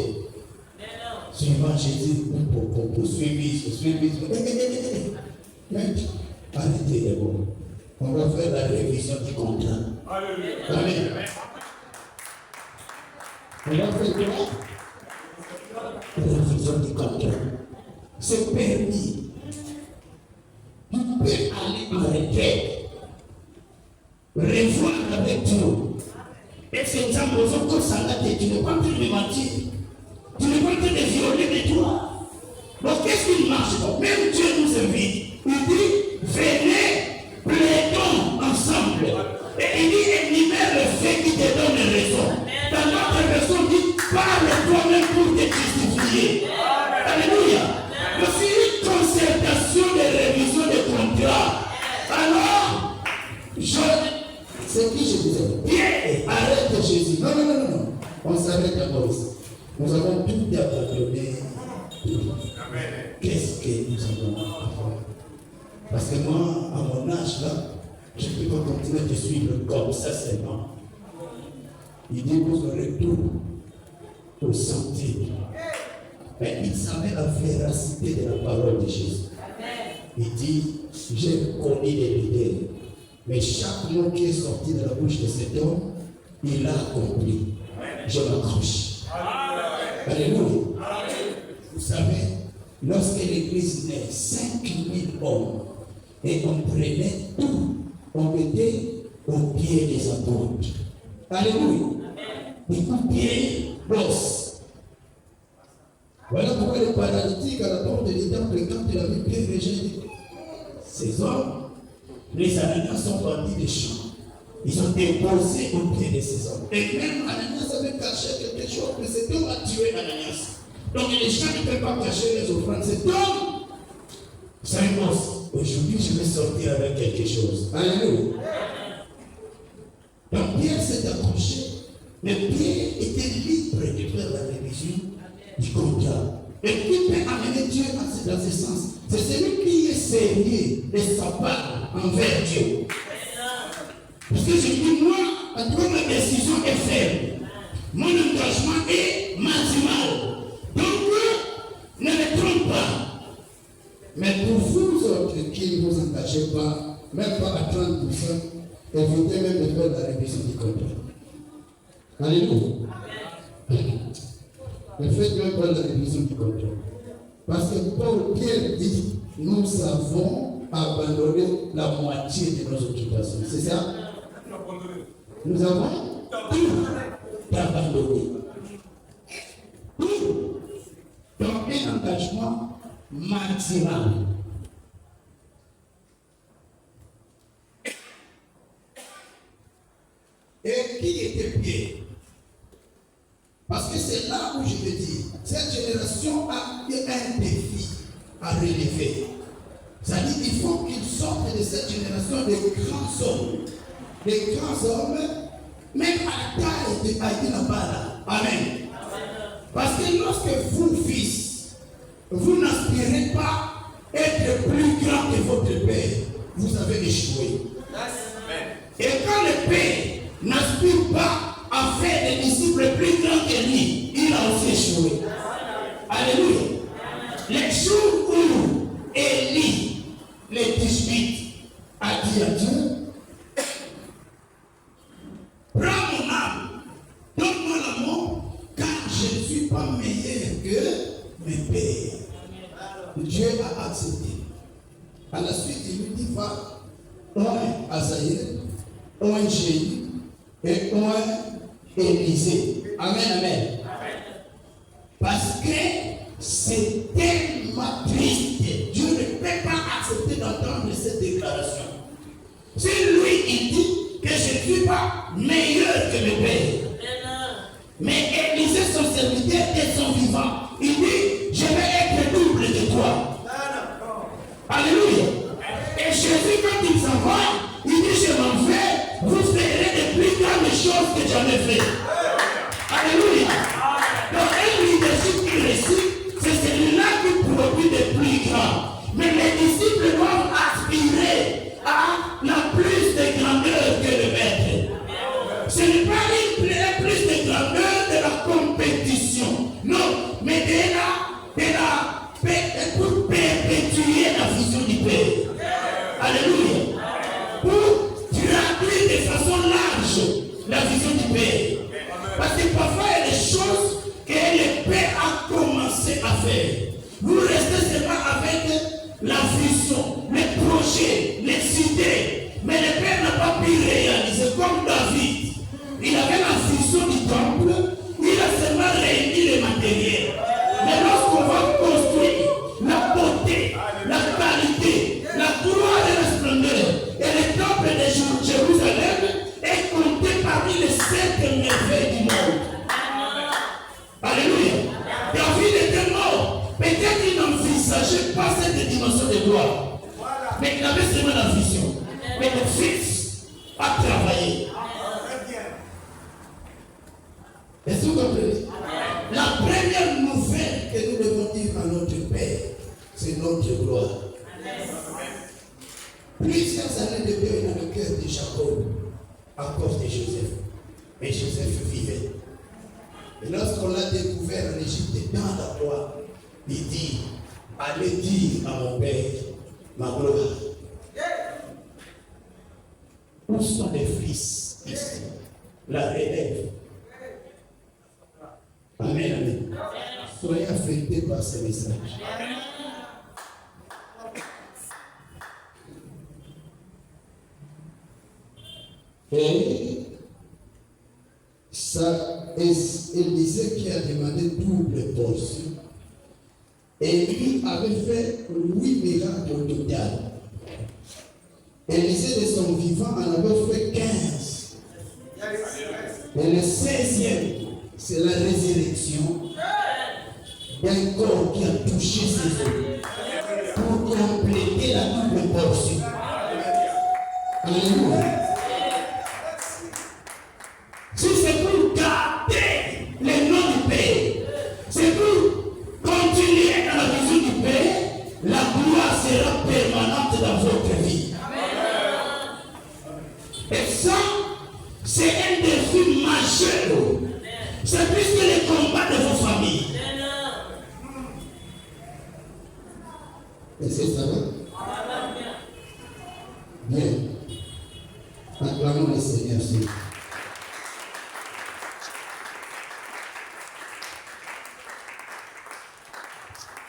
Suivant Jésus, pour suivre. Arrêtez d'abord. On va faire la révision du contrat. Amen. On va faire quoi? La révision du contrat. C'est permis. Tu peux aller en retraite. Revoir avec Dieu. Et c'est ça, tu n'es pas en train de mentir. Tu n'es pas en train de violer les droits. Donc qu'est-ce qui marche? Même Dieu nous invite. Il dit, venez, plaidons ensemble. Et il dit, énumère le fait qui te donne raison. Dans notre version, il dit, parle toi-même pour te justifier. Alléluia. Voici une concertation de révision des contrats. Alors, c'est qui je disais? Pierre, arrête Jésus. Non. On s'arrête d'abord ici. Nous avons tout abandonné. Qu'est-ce que nous avons à faire? Parce que moi, à mon âge là, je ne peux pas continuer de suivre comme ça seulement. Il dit, vous aurez tout au sentier. Mais il savait la véracité de la parole de Jésus. Il dit, j'ai connu les leaders. Mais chaque mot qui est sorti de la bouche de cet homme, il l'a accompli. Je m'accroche. Alléluia. Vous savez, lorsque l'église naît, 5000 hommes, et on prenait tout, on mettait au pied des apôtres. Alléluia. Et tout pied bosse. Voilà pourquoi les paralytiques à la porte du temple, quand il a vu Pierre rejeté, ces hommes, les Ananias sont partis des champs. Ils ont déposé au pied de ces hommes. Et même Ananias avait caché quelque chose, mais cet homme a tué Ananias. Donc les gens ne peuvent pas cacher les offrandes. Cet homme, ça bosse. Aujourd'hui, je vais sortir avec quelque chose. Alléluia. Donc Pierre s'est accroché. Mais Pierre était libre de faire la révision du contrat. Et qui peut amener Dieu dans ce sens? C'est celui qui est sérieux de sa part envers Dieu. Parce que je dis, moi, à toi, ma décision est ferme. Mon engagement est maximal. Donc, ne me trompe pas. Mais pour vous autres qui ne vous engagez pas, même pas à 30%, évitez même de faire la révision du contrat. Alléluia. Le fait que Paul a besoin du contrôle. Parce que Paul, Pierre dit, nous avons abandonné la moitié de nos occupations. C'est ça? Nous avons tout abandonné. Tout. Donc un engagement maximal. Et qui était Pierre? Parce que c'est là où je te dis, cette génération a un défi à relever. C'est-à-dire qu'il faut qu'ils sortent de cette génération des grands hommes. Des grands hommes, même à la taille de Haïti Nabala. Amen. Parce que lorsque vous, fils, vous n'aspirez pas être plus grand que votre père, vous avez échoué. Et quand le père n'aspire pas à faire des disciples plus grands que lui, il a aussi échoué. Alléluia. Les jours où Élie, les 18, a dit à Dieu, prends mon âme, donne-moi la mort, car je ne suis pas meilleur que mes pères. Dieu a accepté. À la suite, il lui dit, va, un Asaïe, un Jéhu et un Élisée. Amen, amen. Parce que c'est tellement triste. Dieu ne peut pas accepter d'entendre cette déclaration. Si lui, il dit que je ne suis pas meilleur que mes pères. Mais Élisée, son serviteur, est son vivant. Il dit, je vais être double de toi. Alléluia. Et Jésus, quand il s'en va, il dit, je m'en vais, vous ferez de plus grandes choses que j'en ai fait. Alléluia. Donc, un leadership qui réussit, c'est celui-là qui produit des plus grands. Mais les disciples doivent aspirer à la plus de grandeur que le maître. Ce n'est pas une plus de grandeur de la compétition. Non, mais pour perpétuer la vision du Père. Alléluia. Pour traduire de façon large la vision du Père. Parce que parfois il y a des choses que le Père a commencé à faire. Vous restez seulement avec la vision, les projets, les idées. Mais le Père n'a pas pu réaliser comme David. Il avait la vision du temple, il a seulement réuni les matériels. Mais lorsqu'on va construire la beauté, la qualité, la gloire et la splendeur, et le temple de Jérusalem est compté parmi les 7 merveilles du monde. Alléluia. David était mort. Peut-être qu'il n'envisageait pas cette dimension de gloire. Mais il avait seulement la vision. Mais le Fils a travaillé. Est-ce que vous comprenez? La première nouvelle que nous devons dire à notre Père, c'est notre gloire. Plusieurs années de deuil dans le cœur de Jacob à cause de Joseph. Mais Joseph vivait. Et lorsqu'on l'a découvert en Égypte dans la gloire, il dit, allez dire à mon Père ma gloire. Où sont les fils ici? La relève. Amen, amen. Soyez affectés par ce message. Et ça, Élisée qui a demandé double portion. Et lui avait fait 8 miracles au total. Élisée de son vivant en avait fait 15. Et le 16e, c'est la résurrection d'un corps qui a touché ses os pour compléter la double portion. Alléluia. Si c'est pour garder le nom du Père, c'est pour continuer dans la vision du Père, la gloire sera permanente dans votre vie. Et ça, c'est un défi majeur. C'est plus que les combats de vos familles. Et c'est ça. Bien.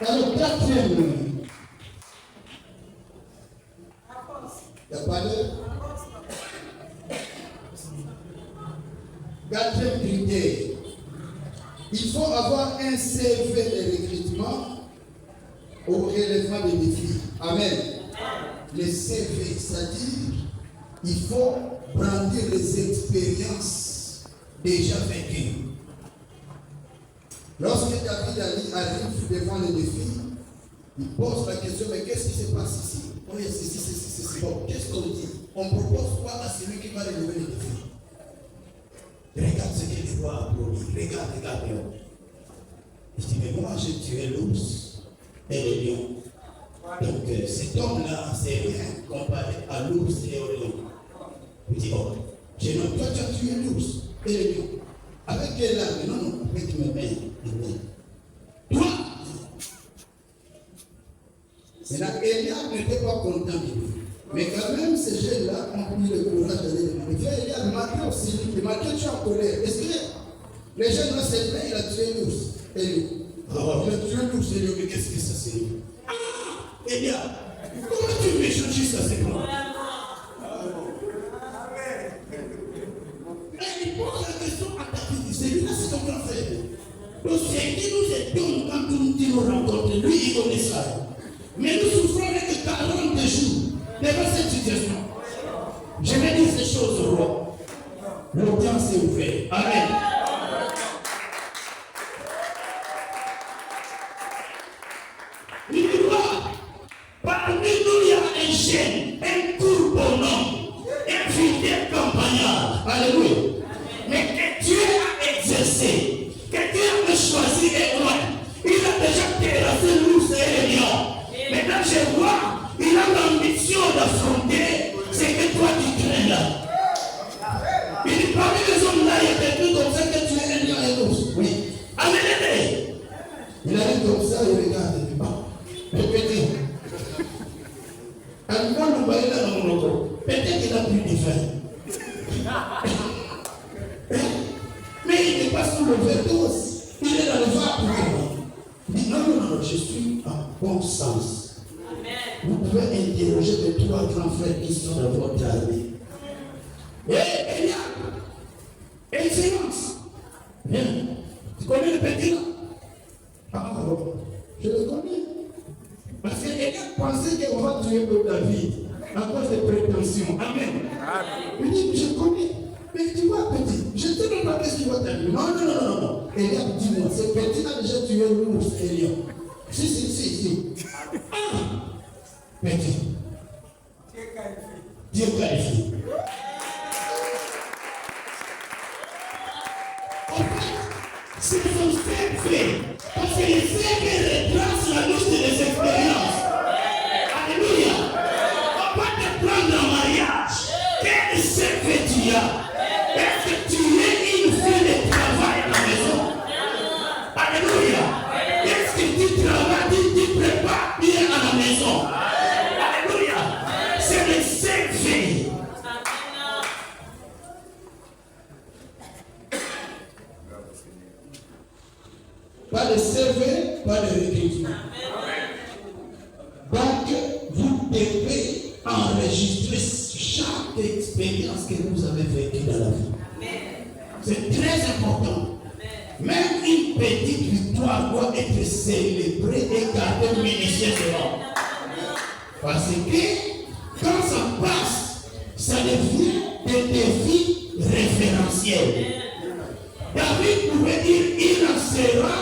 Alors, quatrième. Il n'y a pas d'heure. Quatrième critère. Il faut avoir un CV de recrutement au relèvement des défis. Amen. Le CV, c'est-à-dire, il faut brandir les expériences déjà vécues. Lorsque David arrive devant les défis, il pose la question, mais qu'est-ce qui se passe ici? Oh, il y a ceci. Bon, qu'est-ce qu'on dit? On propose quoi à celui qui va relever les défis? Regarde ce que le roi a promis. Regarde. Il dit, mais moi j'ai tué l'ours et le lion. Donc cet homme-là, c'est rien comparé à l'ours et au lion. Il dit, oh, j'ai non, toi tu as tué l'ours et le lion. Avec quelle arme? Non, avec mes mains. Toi! Maintenant, Eliab n'était pas content de lui. Mais quand même, ces jeunes-là ont pris le courage d'aller demander. Viens, Eliab, Mathieu aussi, Mathieu, tu es en colère. Est-ce que les jeunes là, c'est vrai, il a tué l'ours et le lion? Alors, il a tué l'ours et le lion, mais qu'est-ce que ça c'est? Ah! Eliab, comment tu veux changer ça, c'est quoi? Il pose la question à David. Celui-là, c'est ton grand frère. Donc, c'est qui nous étonne quand nous rencontrons. Lui, il connaît ça. Mais nous souffrons avec 40 jours devant cette situation. Je vais dire ces choses au roi. L'audience est ouverte. Amen. Il roi, parmi nous, il y a un jeune, un court bonhomme, un fidèle campagnard. Alléluia. Mais que Dieu a exercé, que Dieu a choisi et loin. Il a déjà terrassé l'ours et le lion. Maintenant, je vois, il a l'ambition d'affronter ce que toi tu crains là. Il dit, parmi les hommes là, il y a quelqu'un comme ça que tu es un lion et l'ours. Oui. Amenez-les. Il arrive comme ça, il regarde, il dit, bon, répétez. Un bon nous là dans mon logo. Peut-être qu'il a plus de faim. Mais il n'est pas sous le verdos. Il est dans le vapeur. Il dit, non, je suis en bon sens. Amen. Vous pouvez interroger les 3 grands frères qui sont dans votre armée. Et Eliab, excellence. Viens. Tu connais le petit là? Ah, bon. Je le connais. Parce qu'Eliab pensait qu'on va tuer David à cause des prétentions. Amen. Il dit, je connais. Mais tu vois, petit, je ne te donne pas qu'est-ce qui va t'arriver. Non. Eliab, dis-moi, ce petit a déjà tué l'ours et le lion. Si. Ah! Petit. Dieu qualifie. En fait, c'est son fait. Parce que les faits retracent la liste des expériences. Alléluia. On va te prendre en mariage. Quel secret tu as? Est-ce que tu es une fille de travail à la maison? Alléluia. Est-ce que tu travailles, tu prépares bien à la maison? Alléluia. C'est le secret. Pas de CV, pas de recrutement. Donc, vous devez enregistrer chaque expérience que vous avez vécue dans la vie. C'est très important. Même une petite victoire doit être célébrée et gardée minutieusement. Parce que quand ça passe, ça devient des défis référentiels. David pouvait dire, il en sera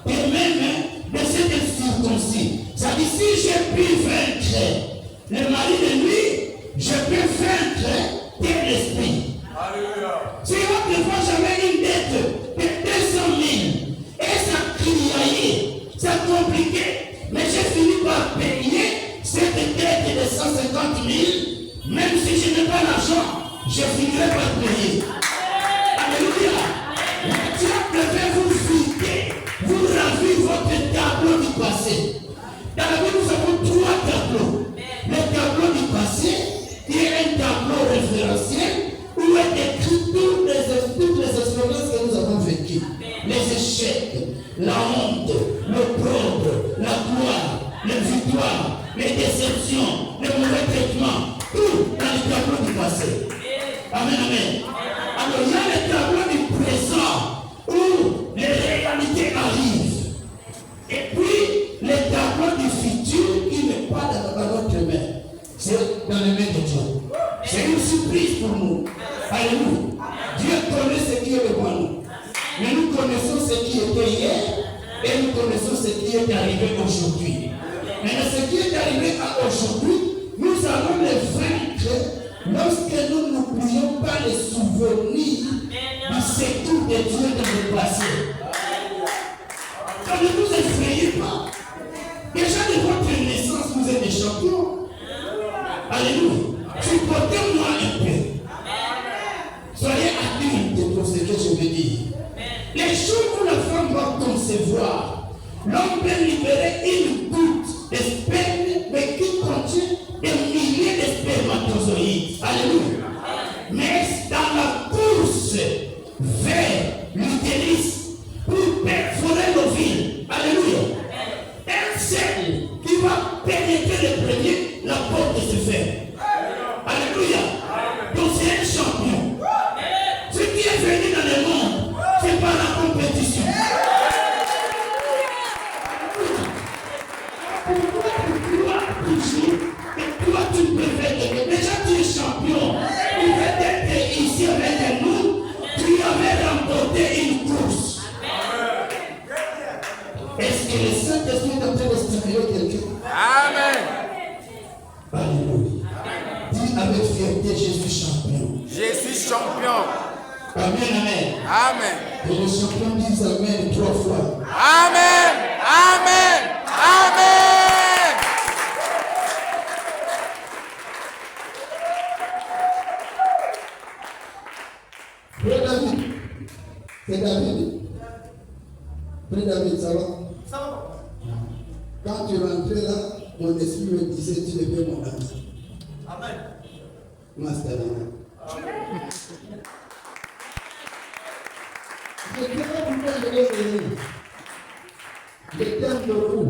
de même de cette circoncis. Ça dit, si j'ai pu vaincre le mari de lui, je peux vaincre tel esprit. Si autrefois j'avais une dette de 200 000 et ça criait, ça compliquait, mais j'ai fini par payer cette dette de 150 000, même si je n'ai pas l'argent, je finirai par payer. Alléluia. Dieu devait vous vider, vous ravir votre tableau du passé. Dans la Bible, nous avons 3 tableaux. Le tableau du passé, qui est un tableau référentiel, où est écrit toutes les expériences que nous avons vécues. Les échecs, la honte, le pauvre, la gloire, les victoires, les déceptions, les mauvais traitements, tout dans le tableau du passé. Amen, amen. Alors il y a le tableau du présent où les réalités arrivent. Et puis les tableaux du futur qui n'est pas dans notre main. C'est dans les mains de Dieu. C'est une surprise pour nous. Alléluia. Dieu connaît ce qui est devant nous. Mais nous connaissons ce qui était hier et nous connaissons ce qui est arrivé aujourd'hui. Mais ce qui est arrivé aujourd'hui, nous allons le vaincre lorsque nous n'oublions pas les souvenirs du secours de Dieu dans le passé. Donc ne vous effrayez pas. Déjà de votre naissance, vous êtes des champions. Alléluia. Supportez-moi un peu. Soyez adultes pour ce que je veux dire. Les jours où la femme va concevoir, l'homme peut libérer une goutte de sperme, mais qui contient des milliers de spermatozoïdes. Alléluia. Mais dans la course vers l'utérus pour perforer l'ovule, alléluia, un seul qui va pénétrer le premier, la porte se ferme. Alléluia. Donc c'est un champion. Ce qui est venu dans le monde, c'est pas la compétition. Pourquoi tu dois toujours et toi tu peux faire déjà tu es champion. Tu veux être ici avec nous, tu avais remporté une course. Est-ce que le Saint-Esprit est en train de stimuler quelqu'un? Amen. Alléluia. Dis avec fierté, je suis champion. Je suis champion. Amen, amen. Amen. Et les champions disent amen 3 fois. Amen. Amen. Amen. Frère David. C'est David. Frère David, ça va? Ça va. Quand tu rentrais là, mon esprit me disait tu n'es pas mon ami. Amen. Master. Amen. Je t'aime pourquoi je l'ai aimé. Je t'aime beaucoup.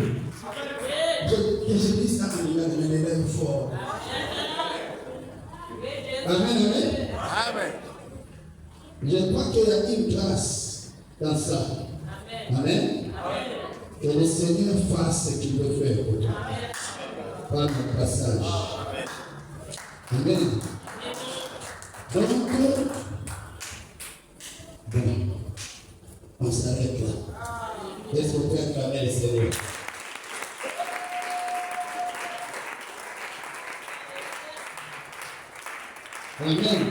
Je dis ça en les lèvres fort. Amen, amen. Amen. Je crois qu'il y a une grâce dans ça. Amen. Que le Seigneur fasse ce qu'il veut faire pour toi. Par notre passage. Amen. Donc, bon. On s'arrête là. Est-ce qu'on peut acclamer le Seigneur? Amen.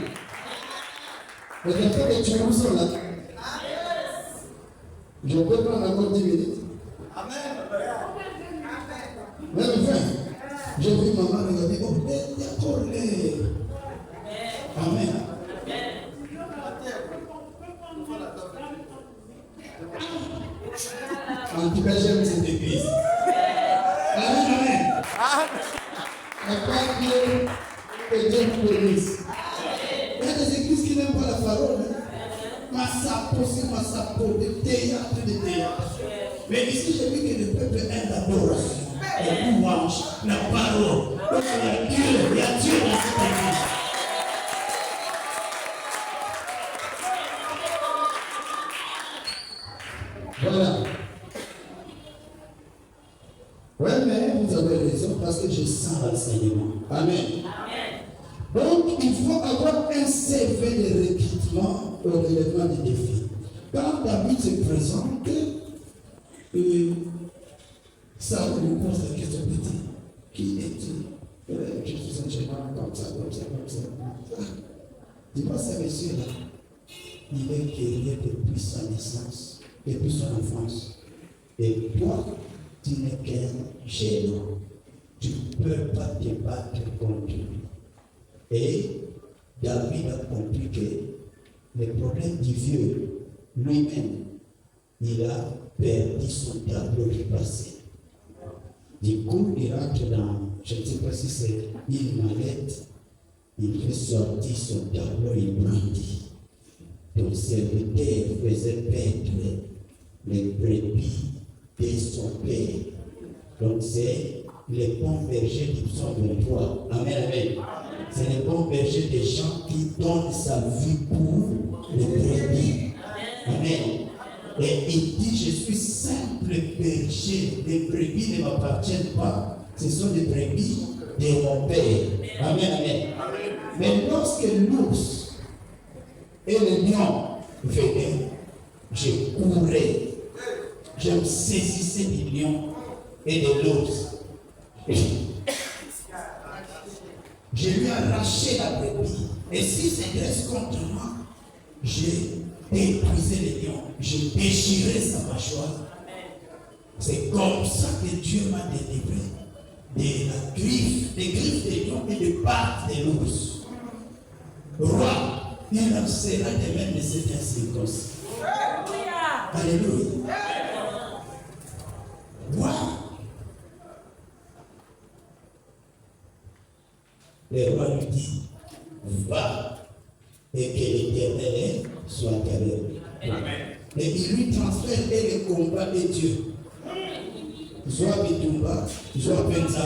Les enfants de Dieu sont là. Je peux prendre encore 10 minutes. Amen. Même 20. J'ai vu maman regarder. Oh, il y a encore l'air. Amen. En tout cas, j'aime cette église. Amen, amen. Que Dieu vous bénisse. Il y a des églises qui n'aiment pas la parole. Massapo, c'est Massapo, de théâtre. Mais ici, j'ai vu que le peuple aime l'adoration, la louange, la parole. Donc, il y a Dieu dans cette église. Voilà. Oui, mais vous avez raison parce que je sens l'enseignement. Amen. Donc, il faut avoir un CV de recrutement au relèvement des défis. Quand David se présente, ça lui pose la question petit. Qui es-tu? Je suis un chemin comme ça. Dis-moi ça, monsieur-là. Il est guerrier depuis sa naissance, depuis son enfance. Et toi, tu n'es qu'un géant. Tu ne peux pas te battre contre lui. Et David a compris que le problème du vieux, lui-même, il a perdu son tableau du passé. Du coup, il rentre dans, je ne sais pas si c'est une mallette, il fait sortir son tableau, il brandit. Ton serviteur faisait perdre les brebis de son père. Donc c'est les bons bergers qui sont de toi. Amen, amen. C'est les bons bergers des gens qui donnent sa vie pour les brebis. Amen. Et il dit, je suis simple berger. Les brebis ne m'appartiennent pas. Ce sont des brebis de mon Père. Amen, amen. Mais lorsque l'ours et le lion venaient, je courais. Je me saisissais du lion et de l'ours. Je lui arrachais la brebis. Et s'il se dresse contre moi, je détruisais le lion. Je déchirais sa mâchoire. C'est comme ça que Dieu m'a délivré des griffes des lions et des pattes de l'ours. Roi, il en sera de même de cette inséquence. Alléluia. Wow. Le roi lui dit, va et que l'Éternel soit avec lui. Et il lui transfère et le combat de Dieu. Soit Bitumba, soit Penza.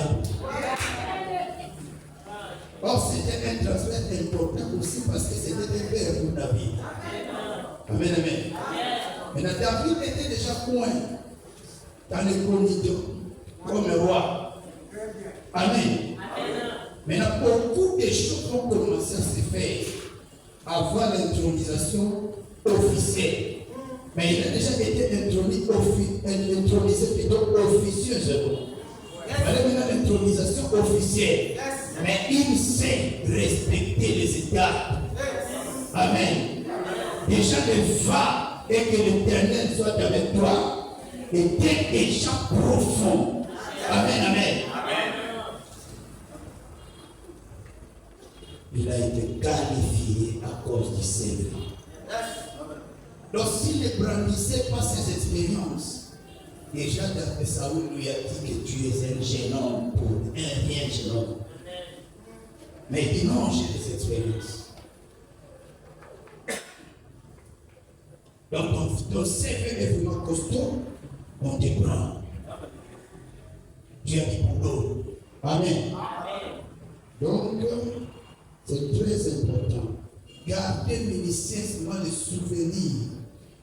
Or, c'était un transfert important aussi parce que c'était un père pour David. Amen, amen. Maintenant, David était déjà point dans les chroniques comme roi. Amen. Maintenant, beaucoup de choses ont commencé à se faire avant l'intronisation officielle. Mais il a déjà été intronisé plutôt officieusement. Voilà maintenant l'intronisation officielle. Mais il sait respecter les étapes. Amen. Déjà le va et que l'Éternel soit avec toi était déjà profond. Amen, amen. Il a été qualifié à cause du Seigneur. Donc s'il ne brandissait pas ses expériences, déjà Saoul lui a dit que tu es un jeune homme pour un rien jeune homme. Mais il dit non, j'ai des expériences. Donc ton CV est vraiment costaud, on te prend. Tu as du boulot. Amen. Donc, c'est très important. Gardez minutieusement les souvenirs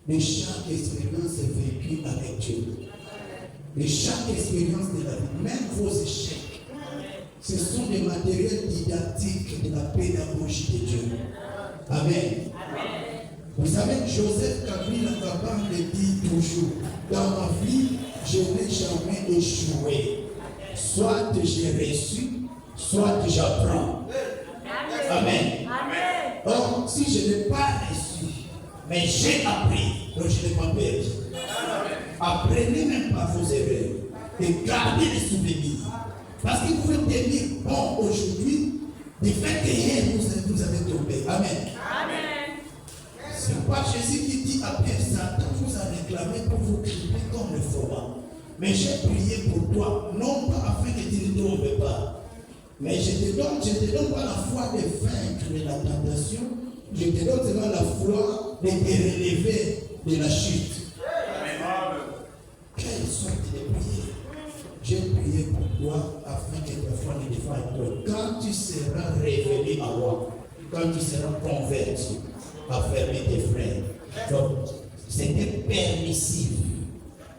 de chaque expérience vécue avec Dieu. De chaque expérience de la vie, même vos échecs. Ce sont des matériels didactiques de la pédagogie de Dieu. Amen. Vous savez, Joseph Kabila Kabam le dit toujours, dans ma vie, je n'ai jamais échoué. Soit j'ai reçu, soit j'apprends. Amen. Or, si je n'ai pas reçu, mais j'ai appris, donc je n'ai pas perdu. Apprenez même par vos erreurs et gardez les souvenirs. Parce qu'il faut tenir bon aujourd'hui du fait que hier vous avez tombé. Amen. C'est pas Jésus qui dit à Pierre, Satan vous a réclamé pour vous crier comme le forain. Mais j'ai prié pour toi, non pas afin que tu ne tombes pas. Mais je te donne pas la foi de vaincre la tentation, je te donne seulement la foi de te relever de la chute. Quelle sorte de prière? J'ai prié pour toi afin que ta foi ne te fasse toi. Quand tu seras révélé à moi, quand tu seras converti, à fermer tes frères. Donc, c'était permissif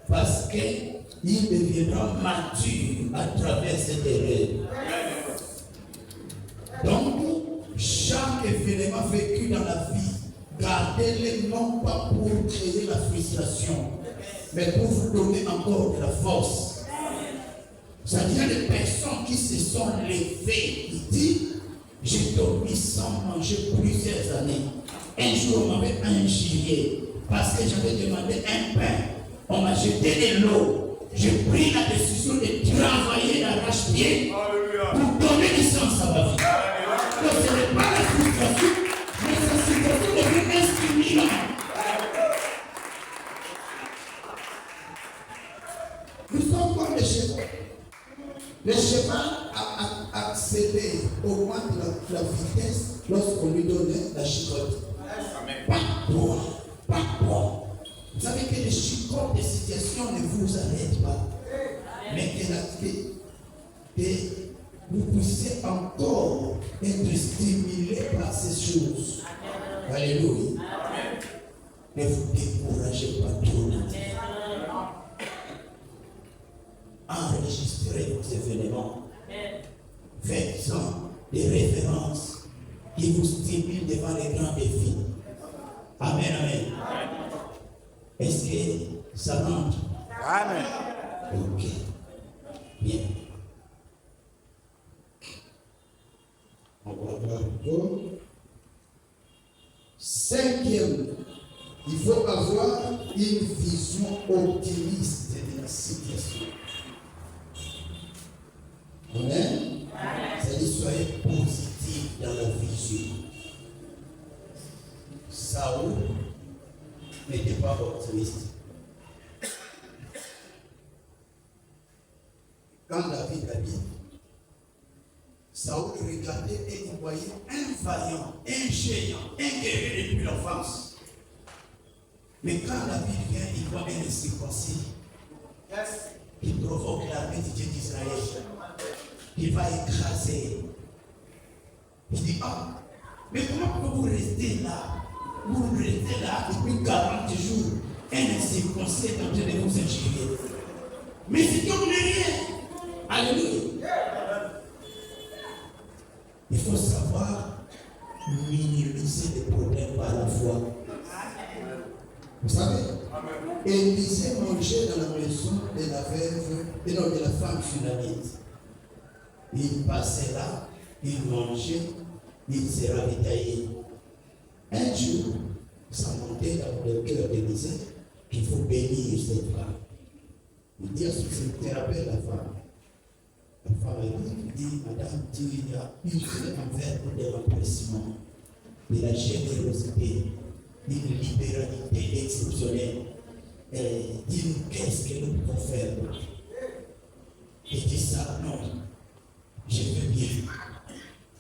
parce qu'il deviendra mature à travers cette erreur. Donc, chaque événement vécu dans la vie, gardez-les non pas pour créer la frustration, mais pour vous donner encore de la force. C'est-à-dire des personnes qui se sont levées, qui disent, j'ai dormi sans manger plusieurs années. Un jour, on m'avait injurié parce que j'avais demandé un pain. On m'a jeté de l'eau. J'ai pris la décision de travailler d'arrache-pied pour donner du sens à ma vie. Donc ce n'est pas la frustration, mais la situation devient un stimulant. Nous sommes comme les chevaux. Le cheval a accéléré, augmente la vitesse lorsqu'on lui donnait la chicotte. Pas toi. Vous savez que les chicottes de situation ne vous arrêtent pas. mais que vous puissiez encore être stimulé par ces choses. Alléluia. Ne vous découragez pas trop. Enregistrez vos événements. Faites-en des références qui vous stimulent devant les grands défis. Amen, amen. Est-ce que ça rentre? Amen. Ok. Bien. On va voir encore. Cinquième, il faut avoir une vision optimiste de la situation. Amen. C'est-à-dire, soyez positif dans la vision. Saoul n'était pas optimiste. Quand David a dit, Saoul regardait et il voyait un vaillant, un géant, un guerrier depuis l'enfance. Mais quand David vient, il voit un incirconcis qui provoque l'armée du Dieu d'Israël. Il va écraser. Il dit, ah, mais comment pouvez-vous rester là? Vous restez là depuis 40 jours, un incirconcis est en train de vous injurer. Mais c'est comme rien. Alléluia. Il faut savoir minimiser les problèmes par la foi. Vous savez, Élisée mangeait dans la maison de la veuve et non de la femme sunamite. Il passait là, il mangeait, il se ravitaillait. Un jour, ça montait dans le cœur d'Élisée qu'il faut bénir cette femme. Il dit à son secrétaire, appelle la femme. La femme dit, madame, il y a un verbe de l'empressement, de la générosité, d'une libéralité exceptionnelle. Dis-nous qu'est-ce que nous pouvons faire. Il dit ça, non, je veux bien.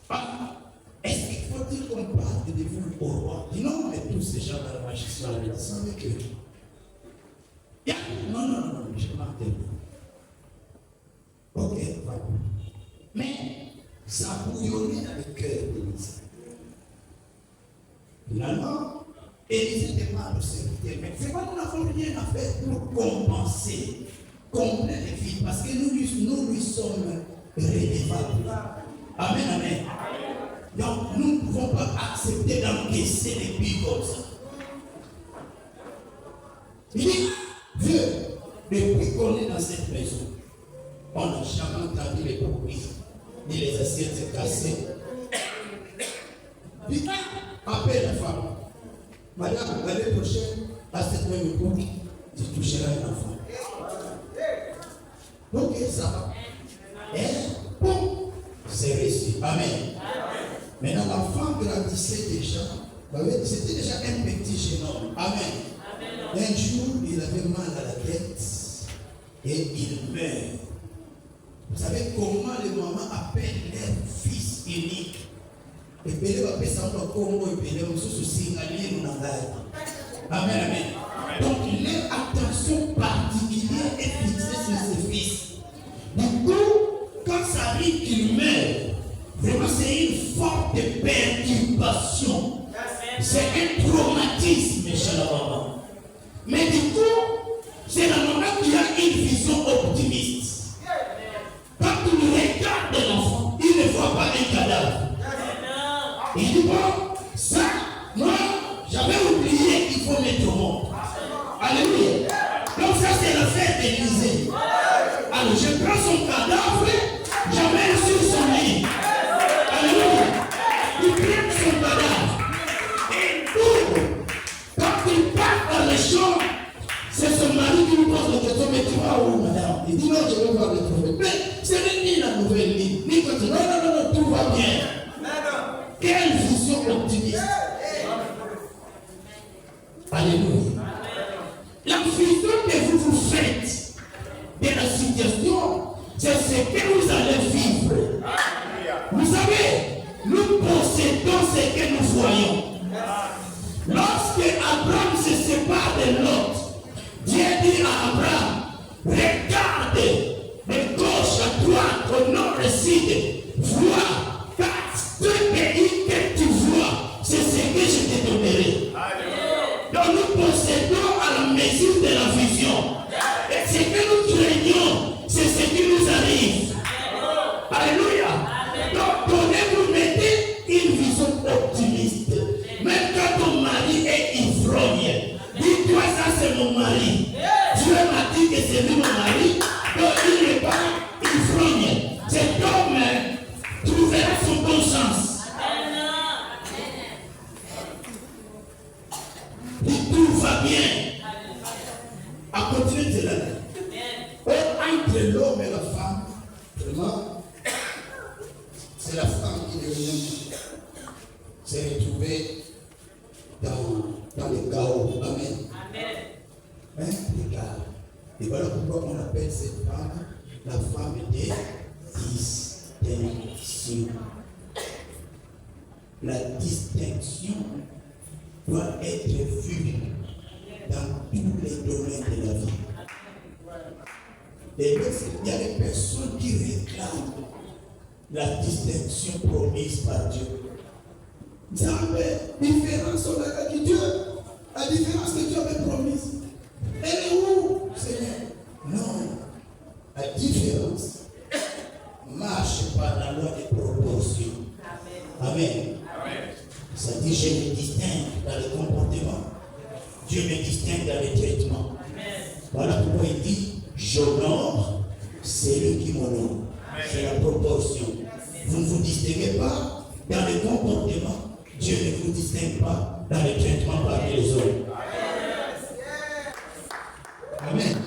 Ah, est-ce qu'il faut-il qu'on parle de vous au roi? Il dit non, mais tous ces gens dans la magistrat, ils savent que. Non, je m'entends. Ok, voilà. Mais ça bouillonnait dans le cœur d'Élisée. Finalement, Élisée demande au serviteur, mais c'est pas qu'on n'a rien à faire pour compenser, combler les vies, parce que nous lui sommes redevables. Amen, amen. Donc, nous ne pouvons pas accepter d'encaisser les vies comme ça. Il dit, Dieu, depuis qu'on est dans cette maison, on n'a jamais entendu les bruits, ni les assiettes cassées. Puis, appelle la femme. Madame, l'année prochaine, à cette même époque, tu toucheras un enfant. Ok, ça va. Et, bon, c'est reçu. Amen. Maintenant, l'enfant grandissait déjà. C'était déjà un petit jeune homme. Amen. Un jour, il avait mal à la tête et il meurt. Vous savez comment les mamans appellent leur fils unique? Et puis, il va passer en Congo et puis, il va se signaler dans la Amen, amen. Donc, leur attention particulière est fixée sur ce fils. Du coup, quand ça arrive qu'il meurt, vraiment, c'est une forte perturbation. C'est un traumatisme chez la maman. Mais du coup, c'est la maman qui a une vision optimiste. Quand il regarde l'enfant, il ne voit pas un cadavre. Il dit, bon, ça, moi, j'avais oublié qu'il faut mettre au monde. Alléluia. Donc ça, c'est l'affaire d'Élisée. Alors, je prends son cadavre, j'amène sur son lit. Alléluia. Il prend son cadavre. Et tout, quand il part dans les champs, c'est son mari qui lui pose la question, mais tu vas où, madame? Il dit, non, je vais voir le prophète. Mais ce n'est ni la nouvelle ligne, ni quand non, tout va bien. Quelle vision optimiste. Alléluia. La vision que vous faites de la situation, c'est ce que vous allez vivre. Vous savez, nous possédons ce que nous voyons. Lorsque Abraham se sépare de Lot, Dieu dit à Abraham, regarde la vision. Et ce que nous craignons, c'est ce qui nous arrive. Alléluia. Donc, donnez-vous, mettez une vision optimiste. Même quand ton mari est ivrogne, dis-toi, ça c'est mon mari. Dieu m'a dit que c'est lui mon mari, donc il n'est pas ivrogne. Cet homme trouvera son bon sens. Et tout va bien. À continuer de l'année. Entre l'homme et la femme, vraiment, c'est la femme qui devient s'est retrouvée dans le chaos. Amen. Hein, les gars. Et voilà pourquoi on appelle cette femme la femme des distinctions. La distinction doit être vue dans tous les domaines de la vie. Et il y a des personnes qui réclament la distinction promise par Dieu. Vous savez, différence avec Dieu, la différence que Dieu avait promise. Elle est où, Seigneur? Non. La différence marche par la loi des proportions. Amen. Ça dit, je me distingue dans le comportement. Dieu me distingue dans le traitement. Voilà pourquoi il dit, j'honore celui qui m'honore. C'est la proportion. Vous ne vous distinguez pas dans le comportement. Dieu ne vous distingue pas dans le traitement parmi les hommes. Amen.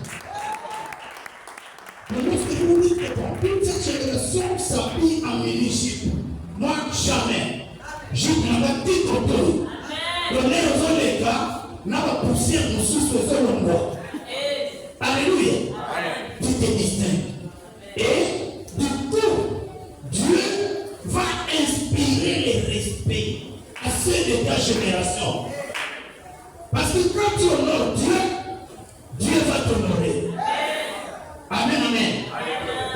Mais lorsque vous dites que toute cette génération s'habille en mini-jupe, moi jamais. Je n'ai pas dit qu'on peut. Donner aux hommes les gars, n'a pas poussé mon sous aux hommes moi. Alléluia. Tu te distingues. Et du coup, Dieu va inspirer le respect à ceux de ta génération. Parce que quand tu honores Dieu, Dieu va t'honorer. Amen, amen.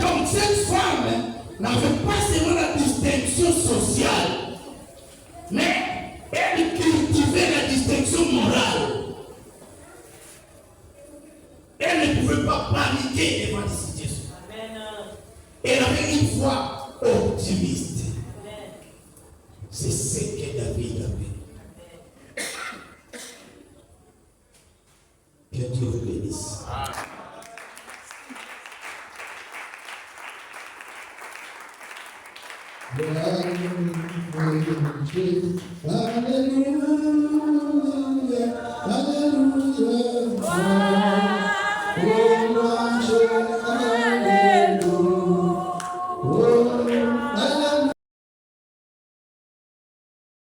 Donc cette femme n'avait pas seulement la distinction sociale, mais elle cultivait la distinction morale. Elle ne pouvait pas paniquer devant les situations. Elle avait une voix optimiste. C'est ce que David avait. Que Dieu vous bénisse. Gloire à Dieu.